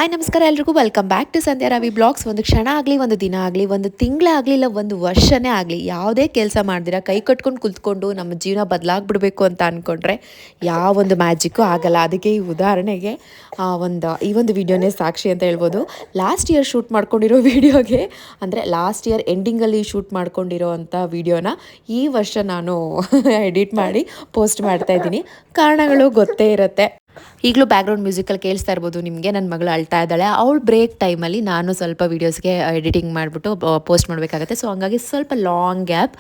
Hi ನಮಸ್ಕಾರ ಎಲ್ರಿಗೂ welcome back to Sandhya Ravi blogs. ಒಂದು ಕ್ಷಣ ಆಗಲಿ, ಒಂದು ದಿನ ಆಗಲಿ, ಒಂದು ತಿಂಗಳಾಗಲಿ, ಇಲ್ಲ ಒಂದು ವರ್ಷನೇ ಆಗಲಿ, ಯಾವುದೇ ಕೆಲಸ ಮಾಡ್ದಿರ ಕೈ ಕಟ್ಕೊಂಡು ಕುತ್ಕೊಂಡು ನಮ್ಮ ಜೀವನ ಬದಲಾಗ್ಬಿಡ್ಬೇಕು ಅಂತ ಅಂದ್ಕೊಂಡ್ರೆ ಯಾವೊಂದು ಮ್ಯಾಜಿಕ್ಕು ಆಗಲ್ಲ. ಅದಕ್ಕೆ ಈ ಉದಾಹರಣೆಗೆ ಈ ಒಂದು ವಿಡಿಯೋನೇ ಸಾಕ್ಷಿ ಅಂತ ಹೇಳ್ಬೋದು. ಲಾಸ್ಟ್ ಇಯರ್ ಶೂಟ್ ಮಾಡ್ಕೊಂಡಿರೋ ವಿಡಿಯೋಗೆ, ಅಂದರೆ ಲಾಸ್ಟ್ ಇಯರ್ ಎಂಡಿಂಗಲ್ಲಿ ಶೂಟ್ ಮಾಡ್ಕೊಂಡಿರೋ ಅಂಥ ವಿಡಿಯೋನ ಈ ವರ್ಷ ನಾನು ಎಡಿಟ್ ಮಾಡಿ ಪೋಸ್ಟ್ ಮಾಡ್ತಾ ಇದ್ದೀನಿ. ಕಾರಣಗಳು ಗೊತ್ತೇ ಇರುತ್ತೆ. ಈಗಲೂ ಬ್ಯಾಕ್ಗ್ರೌಂಡ್ ಮ್ಯೂಸಿಕಲ್ಲಿ ಕೇಳಿಸ್ತಾ ಇರ್ಬೋದು ನಿಮಗೆ. ನನ್ನ ಮಗಳು ಅಳ್ತಾ ಇದ್ದಾಳೆ. ಅವಳು ಬ್ರೇಕ್ ಟೈಮಲ್ಲಿ ನಾನು ಸ್ವಲ್ಪ ವೀಡಿಯೋಸ್ಗೆ ಎಡಿಟಿಂಗ್ ಮಾಡಿಬಿಟ್ಟು ಪೋಸ್ಟ್ ಮಾಡಬೇಕಾಗತ್ತೆ. ಸೊ ಹಂಗಾಗಿ ಸ್ವಲ್ಪ ಲಾಂಗ್ ಗ್ಯಾಪ್.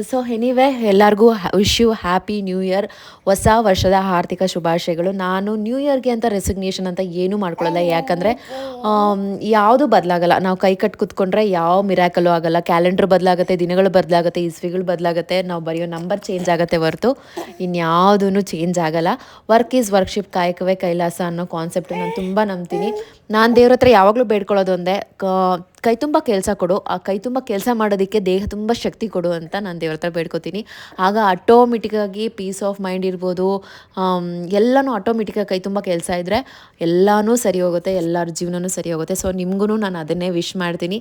ಸೊ ಎನಿವೇ, ಎಲ್ಲರಿಗೂ wish you happy new year, ಹೊಸ ವರ್ಷದ ಆರ್ಥಿಕ ಶುಭಾಶಯಗಳು. ನಾನು ನ್ಯೂ ಇಯರ್ಗೆ ಅಂತ ರೆಸಿಗ್ನೇಷನ್ ಅಂತ ಏನೂ ಮಾಡ್ಕೊಳ್ಳಲ್ಲ. ಯಾಕಂದರೆ ಯಾವುದೂ ಬದಲಾಗಲ್ಲ. ನಾವು ಕೈ ಕಟ್ಟು ಕೂತ್ಕೊಂಡ್ರೆ ಯಾವ ಮಿರಾಕಲ್ಲೂ ಆಗಲ್ಲ. ಕ್ಯಾಲೆಂಡ್ರ್ ಬದಲಾಗುತ್ತೆ, ದಿನಗಳು ಬದಲಾಗುತ್ತೆ, ಇಸ್ವಿಗಳು ಬದಲಾಗುತ್ತೆ, ನಾವು ಬರೆಯೋ ನಂಬರ್ ಚೇಂಜ್ ಆಗುತ್ತೆ ಹೊರತು ಇನ್ಯಾವುದೂ ಚೇಂಜ್ ಆಗಲ್ಲ. ವರ್ಕ್ ಈಸ್ ವರ್ಕ್ಶಿಪ್, ಕಾಯಕವೇ ಕೈಲಾಸ ಅನ್ನೋ ಕಾನ್ಸೆಪ್ಟ್ ನಾನು ತುಂಬ ನಂಬ್ತೀನಿ. ನಾನು ದೇವ್ರ ಹತ್ರ ಯಾವಾಗಲೂ ಬೇಡ್ಕೊಳ್ಳೋದು ಒಂದೇ, ಕೈ ತುಂಬ ಕೆಲಸ ಕೊಡು. ಆ ಕೈ ತುಂಬ ಕೆಲಸ ಮಾಡೋದಕ್ಕೆ ದೇಹ ತುಂಬ ಶಕ್ತಿ ಕೊಡು ಅಂತ ನಾನು ದೇವ್ರ ಹತ್ರ ಬೇಡ್ಕೊತೀನಿ. ಆಗ ಆಟೋಮೆಟಿಕ್ಕಾಗಿ ಪೀಸ್ ಆಫ್ ಮೈಂಡ್ ಇರ್ಬೋದು, ಎಲ್ಲನೂ ಆಟೋಮೆಟಿಕ್ಕಾಗಿ ಕೈ ತುಂಬ ಕೆಲಸ ಇದ್ದರೆ ಎಲ್ಲನೂ ಸರಿ ಹೋಗುತ್ತೆ, ಎಲ್ಲರ ಜೀವನವೂ ಸರಿ ಹೋಗುತ್ತೆ. ಸೊ ನಿಮಗೂ ನಾನು ಅದನ್ನೇ ವಿಶ್ ಮಾಡ್ತೀನಿ.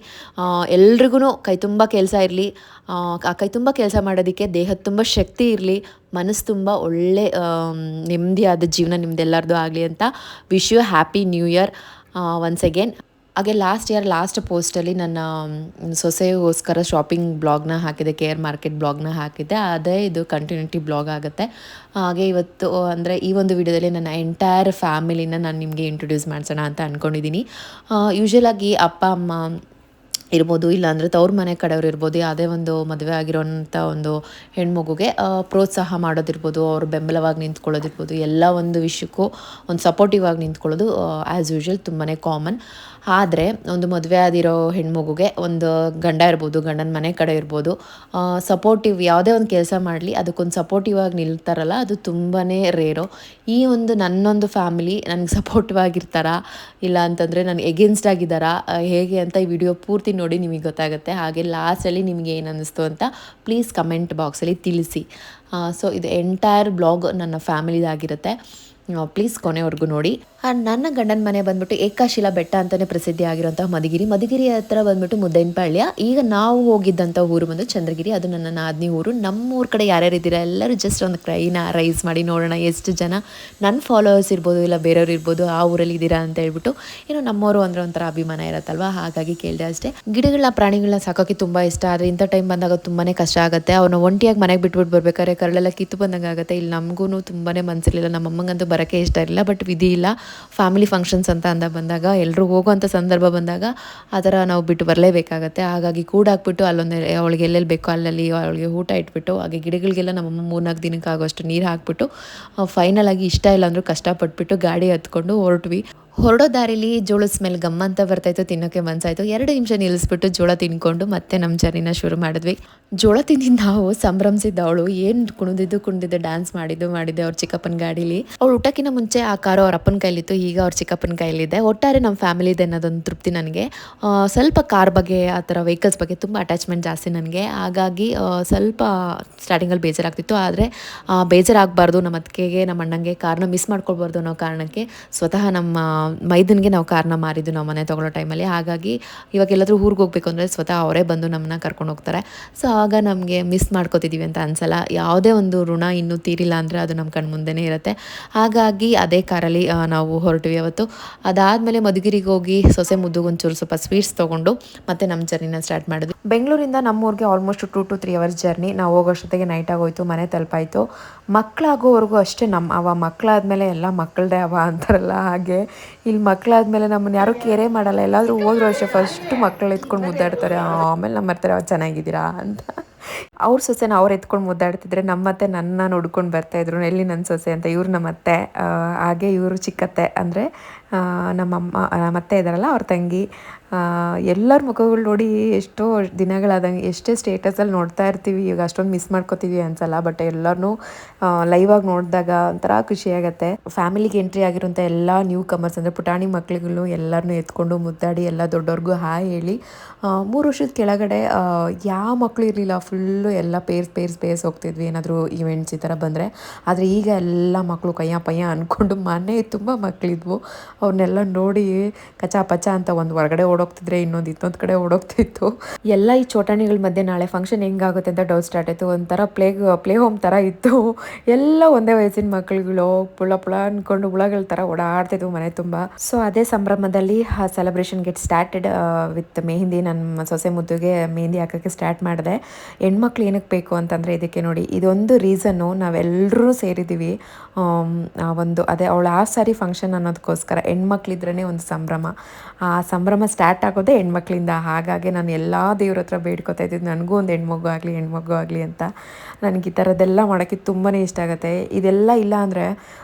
ಎಲ್ರಿಗೂ ಕೈ ತುಂಬ ಕೆಲಸ ಇರಲಿ, ಆ ಕೈ ತುಂಬ ಕೆಲಸ ಮಾಡೋದಕ್ಕೆ ದೇಹದ ತುಂಬ ಶಕ್ತಿ ಇರಲಿ, ಮನಸ್ಸು ತುಂಬ ಒಳ್ಳೆ ನೆಮ್ಮದಿಯಾದ ಜೀವನ ನಿಮ್ದೆಲ್ಲರದು ಆಗಲಿ ಅಂತ wish you happy new year once again. ಹಾಗೆ ಲಾಸ್ಟ್ ಇಯರ್ ಲಾಸ್ಟ್ ಪೋಸ್ಟಲ್ಲಿ ನನ್ನ ಸೊಸೆಗೋಸ್ಕರ ಶಾಪಿಂಗ್ ಬ್ಲಾಗ್ನ ಹಾಕಿದೆ, ಕೇರ್ ಮಾರ್ಕೆಟ್ ಬ್ಲಾಗ್ನ ಹಾಕಿದ್ದೆ. ಅದೇ ಇದು ಕಂಟಿನ್ಯೂಟಿ ಬ್ಲಾಗ್ ಆಗುತ್ತೆ. ಹಾಗೆ ಇವತ್ತು ಅಂದರೆ ಈ ಒಂದು ವಿಡಿಯೋದಲ್ಲಿ ನನ್ನ ಎಂಟೈರ್ ಫ್ಯಾಮಿಲಿನ ನಾನು ನಿಮಗೆ ಇಂಟ್ರೊಡ್ಯೂಸ್ ಮಾಡಿಸೋಣ ಅಂತ ಅಂದ್ಕೊಂಡಿದ್ದೀನಿ. ಯೂಶ್ವಲಾಗಿ ಅಪ್ಪ ಅಮ್ಮ ಇರ್ಬೋದು, ಇಲ್ಲಾಂದರೆ ತವ್ರ ಮನೆ ಕಡೆಯವ್ರು ಇರ್ಬೋದು, ಯಾವುದೇ ಒಂದು ಮದುವೆ ಆಗಿರೋಂಥ ಒಂದು ಹೆಣ್ಮಗುಗೆ ಪ್ರೋತ್ಸಾಹ ಮಾಡೋದಿರ್ಬೋದು, ಅವ್ರು ಬೆಂಬಲವಾಗಿ ನಿಂತ್ಕೊಳ್ಳೋದಿರ್ಬೋದು, ಎಲ್ಲ ಒಂದು ವಿಷಯಕ್ಕೂ ಒಂದು ಸಪೋರ್ಟಿವ್ ಆಗಿ ನಿಂತ್ಕೊಳ್ಳೋದು ಆ್ಯಸ್ ಯೂಶ್ವಲ್ ತುಂಬಾ ಕಾಮನ್. ಆದರೆ ಒಂದು ಮದುವೆ ಆದಿರೋ ಹೆಣ್ಮಗುಗೆ ಒಂದು ಗಂಡ ಇರ್ಬೋದು, ಗಂಡನ ಮನೆ ಕಡೆ ಇರ್ಬೋದು, ಸಪೋರ್ಟಿವ್ ಯಾವುದೇ ಒಂದು ಕೆಲಸ ಮಾಡಲಿ ಅದಕ್ಕೊಂದು ಸಪೋರ್ಟಿವ್ ಆಗಿ ನಿಲ್ತಾರಲ್ಲ, ಅದು ತುಂಬಾ ರೇರು. ಈ ಒಂದು ನನ್ನೊಂದು ಫ್ಯಾಮಿಲಿ ನನಗೆ ಸಪೋರ್ಟಿವ್ ಆಗಿರ್ತಾರಾ, ಇಲ್ಲ ಅಂತಂದರೆ ನನಗೆ ಎಗೇನ್ಸ್ಟ್ ಆಗಿದ್ದಾರಾ, ಹೇಗೆ ಅಂತ ಈ ವಿಡಿಯೋ ಪೂರ್ತಿ ನೋಡಿ ನಿಮಗೆ ಗೊತ್ತಾಗುತ್ತೆ. ಹಾಗೆ ಲಾಸ್ಟಲ್ಲಿ ನಿಮಗೆ ಏನು ಅನ್ನಿಸ್ತು ಅಂತ ಪ್ಲೀಸ್ ಕಮೆಂಟ್ ಬಾಕ್ಸಲ್ಲಿ ತಿಳಿಸಿ. ಸೊ ಇದು ಎಂಟೈರ್ ಬ್ಲಾಗ್ ನನ್ನ ಫ್ಯಾಮಿಲಿದಾಗಿರುತ್ತೆ. ಪ್ಲೀಸ್ ಕೊನೆವರೆಗೂ ನೋಡಿ. ನನ್ನ ಗಂಡನ ಮನೆ ಬಂದ್ಬಿಟ್ಟು ಏಕಾಶಿಲಾ ಬೆಟ್ಟ ಅಂತಲೇ ಪ್ರಸಿದ್ಧಿ ಆಗಿರೋಂಥ ಮಧುಗಿರಿ ಹತ್ರ ಬಂದ್ಬಿಟ್ಟು ಮುದ್ದೇನಪಾಳ್ಯ. ಈಗ ನಾವು ಹೋಗಿದ್ದಂಥ ಊರು ಬಂದು ಚಂದ್ರಗಿರಿ, ಅದು ನನ್ನ ನಾದಿನಿ ಊರು. ನಮ್ಮೂರ ಕಡೆ ಯಾರ್ಯಾರು ಇದ್ದೀರಾ ಎಲ್ಲರೂ ಜಸ್ಟ್ ಒಂದು ಕೈನ ರೈಸ್ ಮಾಡಿ ನೋಡೋಣ ಎಷ್ಟು ಜನ ನನ್ನ ಫಾಲೋವರ್ಸ್ ಇರ್ಬೋದು, ಇಲ್ಲ ಬೇರೆಯವ್ರು ಇರ್ಬೋದು, ಆ ಊರಲ್ಲಿ ಇದ್ದೀರಾ ಅಂತ ಹೇಳ್ಬಿಟ್ಟು. ಏನೋ ನಮ್ಮವರು ಅಂದರೆ ಒಂಥರ ಅಭಿಮಾನ ಇರುತ್ತಲ್ವ, ಹಾಗಾಗಿ ಕೇಳಿದೆ ಅಷ್ಟೇ. ಗಿಡಗಳನ್ನ ಪ್ರಾಣಿಗಳನ್ನ ಸಾಕೋಕ್ಕೆ ತುಂಬ ಇಷ್ಟ. ಆದರೆ ಇಂಥ ಟೈಮ್ ಬಂದಾಗ ತುಂಬಾ ಕಷ್ಟ ಆಗುತ್ತೆ. ಅವನ್ನ ಒಂಟಿಯಾಗಿ ಮನೆಗೆ ಬಿಟ್ಬಿಟ್ಟು ಬರ್ಬೇಕಾದ್ರೆ ಕರಳೆಲ್ಲ ಕಿತ್ತು ಬಂದಂಗೆ ಆಗುತ್ತೆ. ಇಲ್ಲಿ ನಮಗೂ ತುಂಬಾ ಮನಸ್ಸಿರಲಿಲ್ಲ, ನಮ್ಮಮ್ಮಂಗಂತೂ ಬರೋಕ್ಕೆ ಇಷ್ಟ ಇರಲಿಲ್ಲ. ಬಟ್ ವಿಧಿ ಇಲ್ಲ, ಫ್ಯಾಮಿಲಿ ಫಂಕ್ಷನ್ಸ್ ಅಂತ ಬಂದಾಗ ಎಲ್ಲರೂ ಹೋಗೋವಂಥ ಸಂದರ್ಭ ಬಂದಾಗ ಆ ಥರ ನಾವು ಬಿಟ್ಟು ಬರಲೇಬೇಕಾಗತ್ತೆ. ಹಾಗಾಗಿ ಕೂಡಾಕ್ಬಿಟ್ಟು ಅಲ್ಲೊಂದು ಅವಳಿಗೆ ಎಲ್ಲೆಲ್ಲಿ ಬೇಕೋ ಅಲ್ಲಲ್ಲಿ ಅವಳಿಗೆ ಊಟ ಇಟ್ಬಿಟ್ಟು, ಹಾಗೆ ಗಿಡಗಳಿಗೆಲ್ಲ ನಮ್ಮಮ್ಮ 3-4 ದಿನಕ್ಕೆ ಆಗೋಷ್ಟು ನೀರು ಹಾಕ್ಬಿಟ್ಟು ಫೈನಲ್ ಆಗಿ ಇಷ್ಟ ಇಲ್ಲ ಅಂದರೂ ಕಷ್ಟಪಟ್ಬಿಟ್ಟು ಗಾಡಿ ಹತ್ಕೊಂಡು ಹೊರಟ್ವಿ. ಹೊರಡೋ ದಾರಿಲಿ ಜೋಳದ ಸ್ಮೆಲ್ ಗಮ್ಮ ಅಂತ ಬರ್ತಾಯಿತ್ತು, ತಿನ್ನೋಕ್ಕೆ ಮನಸ್ಸಾಯಿತು. 2 ನಿಮಿಷ ನಿಲ್ಲಿಸ್ಬಿಟ್ಟು ಜೋಳ ತಿನ್ಕೊಂಡು ಮತ್ತೆ ನಮ್ಮ ಜರ್ನಿನ ಶುರು ಮಾಡಿದ್ವಿ. ಜೋಳ ತಿಂದಿದ್ದು ನಾವು ಸಂಭ್ರಮಿಸಿದ್ದ ಅವಳು ಏನು ಕುಣಿದಿದ್ದು ಡ್ಯಾನ್ಸ್ ಮಾಡಿದ್ದೆ ಅವ್ರ ಚಿಕ್ಕಪ್ಪನ ಗಾಡೀಲಿ. ಅವಳು ಊಟಕ್ಕಿಂತ ಮುಂಚೆ ಆ ಕಾರು ಅವ್ರ ಅಪ್ಪನ ಕೈಲಿತ್ತು, ಈಗ ಅವ್ರ ಚಿಕ್ಕಪ್ಪನ ಕೈಲಿದೆ. ಒಟ್ಟಾರೆ ನಮ್ಮ ಫ್ಯಾಮಿಲಿದೆ ಅನ್ನೋದೊಂದು ತೃಪ್ತಿ ನನಗೆ. ಸ್ವಲ್ಪ ಕಾರ್ ಬಗ್ಗೆ, ಆ ಥರ ವೆಹಿಕಲ್ಸ್ ಬಗ್ಗೆ ತುಂಬ ಅಟ್ಯಾಚ್ಮೆಂಟ್ ಜಾಸ್ತಿ ನನಗೆ. ಹಾಗಾಗಿ ಸ್ವಲ್ಪ ಸ್ಟಾರ್ಟಿಂಗಲ್ಲಿ ಬೇಜಾರಾಗ್ತಿತ್ತು. ಆದರೆ ಬೇಜಾರಾಗಬಾರ್ದು, ನಮ್ಮ ಅತ್ತಿಗೆಗೆ ನಮ್ಮ ಅಣ್ಣಂಗೆ ಕಾರ್ನ ಮಿಸ್ ಮಾಡ್ಕೊಳ್ಬಾರ್ದು ಅನ್ನೋ ಕಾರಣಕ್ಕೆ ಸ್ವತಃ ನಮ್ಮ ಮೈದನಿಗೆ ನಾವು ಕಾರ್ನ ಮಾರಿದ್ದು ನಾವು ಮನೆ ತೊಗೊಳ್ಳೋ ಟೈಮಲ್ಲಿ. ಹಾಗಾಗಿ ಇವಾಗ ಎಲ್ಲಾದರೂ ಊರಿಗೆ ಹೋಗಬೇಕು ಅಂದರೆ ಸ್ವತಃ ಅವರೇ ಬಂದು ನಮ್ಮನ್ನ ಕರ್ಕೊಂಡು ಹೋಗ್ತಾರೆ. ಸೊ ಆಗ ನಮಗೆ ಮಿಸ್ ಮಾಡ್ಕೋತಿದ್ದೀವಿ ಅಂತ ಅನಿಸಲ್ಲ. ಯಾವುದೇ ಒಂದು ಋಣ ಇನ್ನೂ ತೀರಿಲ್ಲ ಅಂದರೆ ಅದು ನಮ್ಮ ಕಣ್ಣು ಮುಂದೆನೇ ಇರುತ್ತೆ. ಹಾಗಾಗಿ ಅದೇ ಕಾರಲ್ಲಿ ನಾವು ಹೊರಟ್ವಿ ಅವತ್ತು. ಅದಾದಮೇಲೆ ಮಧುಗಿರಿಗೆ ಹೋಗಿ ಸೊಸೆ ಮುದ್ದುಗೆ ಒಂಚೂರು ಸ್ವಲ್ಪ ಸ್ವೀಟ್ಸ್ ತೊಗೊಂಡು ಮತ್ತೆ ನಮ್ಮ ಜರ್ನಿನ ಸ್ಟಾರ್ಟ್ ಮಾಡಿದ್ವಿ. ಬೆಂಗಳೂರಿಂದ ನಮ್ಮೂರಿಗೆ ಆಲ್ಮೋಸ್ಟ್ 2 to 3 ಅವರ್ಸ್ ಜರ್ನಿ. ನಾವು ಹೋಗೋಷ್ಟೊತ್ತಿಗೆ ನೈಟ್ ಆಗೋಯ್ತು, ಮನೆ ತಲುಪಾಯಿತು. ಮಕ್ಕಳಾಗೋವರೆಗೂ ಅಷ್ಟೇ ಮಕ್ಕಳಾದಮೇಲೆ ಎಲ್ಲ ಮಕ್ಕಳದೇ ಅಂತಾರಲ್ಲ ಹಾಗೆ ಇಲ್ಲಿ ಮಕ್ಕಳಾದಮೇಲೆ ನಮ್ಮನ್ನು ಯಾರೂ ಕೇರೇ ಮಾಡಲ್ಲ. ಎಲ್ಲಾದರೂ ಹೋದ್ರೂ ಅಷ್ಟೇ ಫಸ್ಟು ಮಕ್ಕಳು ಎತ್ಕೊಂಡು ಮುದ್ದಾಡ್ತಾರೆ, ಆಮೇಲೆ ನಮ್ಮ ಬರ್ತಾರೆ ಚೆನ್ನಾಗಿದ್ದೀರಾ ಅಂತ. ಅವ್ರ ಸೊಸೆನ ಅವ್ರು ಎತ್ಕೊಂಡು ಮುದ್ದಾಡ್ತಿದ್ರೆ ನಮ್ಮತ್ತೆ ನನ್ನ ನೋಡ್ಕೊಂಡು ಬರ್ತಾಯಿದ್ರು, ಎಲ್ಲಿ ನನ್ನ ಸೊಸೆ ಅಂತ. ಇವ್ರು ನಮ್ಮತ್ತೆ, ಹಾಗೆ ಇವರು ಚಿಕ್ಕತ್ತೆ ಅಂದರೆ ನಮ್ಮತ್ತೆ ಇದ್ದಾರಲ್ಲ ಅವ್ರ ತಂಗಿ. ಎಲ್ಲರ ಮುಖಗಳು ನೋಡಿ ಎಷ್ಟೋ ದಿನಗಳಾದಂಗೆ, ಎಷ್ಟೇ ಸ್ಟೇಟಸಲ್ಲಿ ನೋಡ್ತಾ ಇರ್ತೀವಿ, ಈಗ ಅಷ್ಟೊಂದು ಮಿಸ್ ಮಾಡ್ಕೋತೀವಿ ಅನ್ಸಲ್ಲ. ಬಟ್ ಎಲ್ಲರನ್ನೂ ಲೈವಾಗಿ ನೋಡಿದಾಗ ಒಂಥರ ಖುಷಿಯಾಗತ್ತೆ. ಫ್ಯಾಮಿಲಿಗೆ ಎಂಟ್ರಿ ಆಗಿರೋಂಥ ಎಲ್ಲ ನ್ಯೂ ಕಮರ್ಸ್ ಅಂದರೆ ಪುಟಾಣಿ ಮಕ್ಳುಗಳು ಎಲ್ಲರನ್ನೂ ಎತ್ಕೊಂಡು ಮುದ್ದಾಡಿ ಎಲ್ಲ ದೊಡ್ಡವ್ರಿಗೂ ಹಾಯ್ ಹೇಳಿ. 3 ವರ್ಷದ ಕೆಳಗಡೆ ಯಾವ ಮಕ್ಕಳು ಇರಲಿಲ್ಲ, ಫುಲ್ಲು ಎಲ್ಲ ಪೇರ್ಸ್ ಹೋಗ್ತಿದ್ವಿ ಏನಾದರೂ ಈವೆಂಟ್ಸ್ ಈ ಥರ ಬಂದರೆ. ಆದರೆ ಈಗ ಎಲ್ಲ ಮಕ್ಕಳು ಕಯ್ಯ ಪಯ್ಯ ಅಂದ್ಕೊಂಡು ಮನೆ ತುಂಬ ಮಕ್ಕಳಿದ್ವು. ಅವ್ರನ್ನೆಲ್ಲ ನೋಡಿ ಕಚಾ ಪಚ ಅಂತ ಒಂದು ಹೊರಗಡೆ ಓಡೋಗ್ತಿದ್ರೆ ಇನ್ನೊಂದು ಕಡೆ ಓಡೋಗ್ತಿತ್ತು. ಎಲ್ಲ ಈ ಚೋಟಾಣಿಗಳ ಮಧ್ಯೆ ನಾಳೆ ಫಂಕ್ಷನ್ ಹೆಂಗಾಗುತ್ತೆ ಅಂತ ಡೌಟ್ ಸ್ಟಾರ್ಟ್ ಆಯಿತು. ಒಂಥರ ಪ್ಲೇ ಹೋಮ್ ಥರ ಇತ್ತು. ಎಲ್ಲ ಒಂದೇ ವಯಸ್ಸಿನ ಮಕ್ಕಳುಗಳು ಪುಳ ಅಂದ್ಕೊಂಡು ಹುಳಗಳ ಥರ ಓಡಾಡ್ತಿದ್ವು ಮನೆ ತುಂಬ. ಸೊ ಅದೇ ಸಂಭ್ರಮದಲ್ಲಿ celebration get started with mehndi. ನನ್ನ ಸೊಸೆ ಮುದ್ದುಗೆ ಮೆಹಂದಿ ಹಾಕೋಕ್ಕೆ ಸ್ಟಾರ್ಟ್ ಮಾಡಿದೆ. ಹೆಣ್ಮಕ್ಳು ಏನಕ್ಕೆ ಬೇಕು ಅಂತಂದರೆ ಇದಕ್ಕೆ ನೋಡಿ, ಇದೊಂದು ರೀಸನ್ನು. ನಾವೆಲ್ಲರೂ ಸೇರಿದ್ದೀವಿ ಅದೇ ಅವಳು ಆ ಸಾರಿ ಫಂಕ್ಷನ್ ಅನ್ನೋದಕ್ಕೋಸ್ಕರ. ಹೆಣ್ಮಕ್ಳಿದ್ರೇ ಒಂದು ಸಂಭ್ರಮ. ಆ ಸಂಭ್ರಮ ಸ್ಟಾರ್ಟ್ ಆಗೋದೇ ಹೆಣ್ಮಕ್ಳಿಂದ. ಹಾಗಾಗಿ ನಾನು ಎಲ್ಲ ದೇವ್ರ ಹತ್ರ ಬೇಡ್ಕೊತಾ ಇದ್ದಿದ್ದು ನನಗೂ ಒಂದು ಹೆಣ್ಮಗು ಆಗಲಿ ಅಂತ. ನನಗೆ ಈ ಥರದ್ದೆಲ್ಲ ಮಾಡೋಕ್ಕೆ ತುಂಬಾ ಇಷ್ಟ ಆಗುತ್ತೆ. ಇದೆಲ್ಲ ಇಲ್ಲ ಅಂದರೆ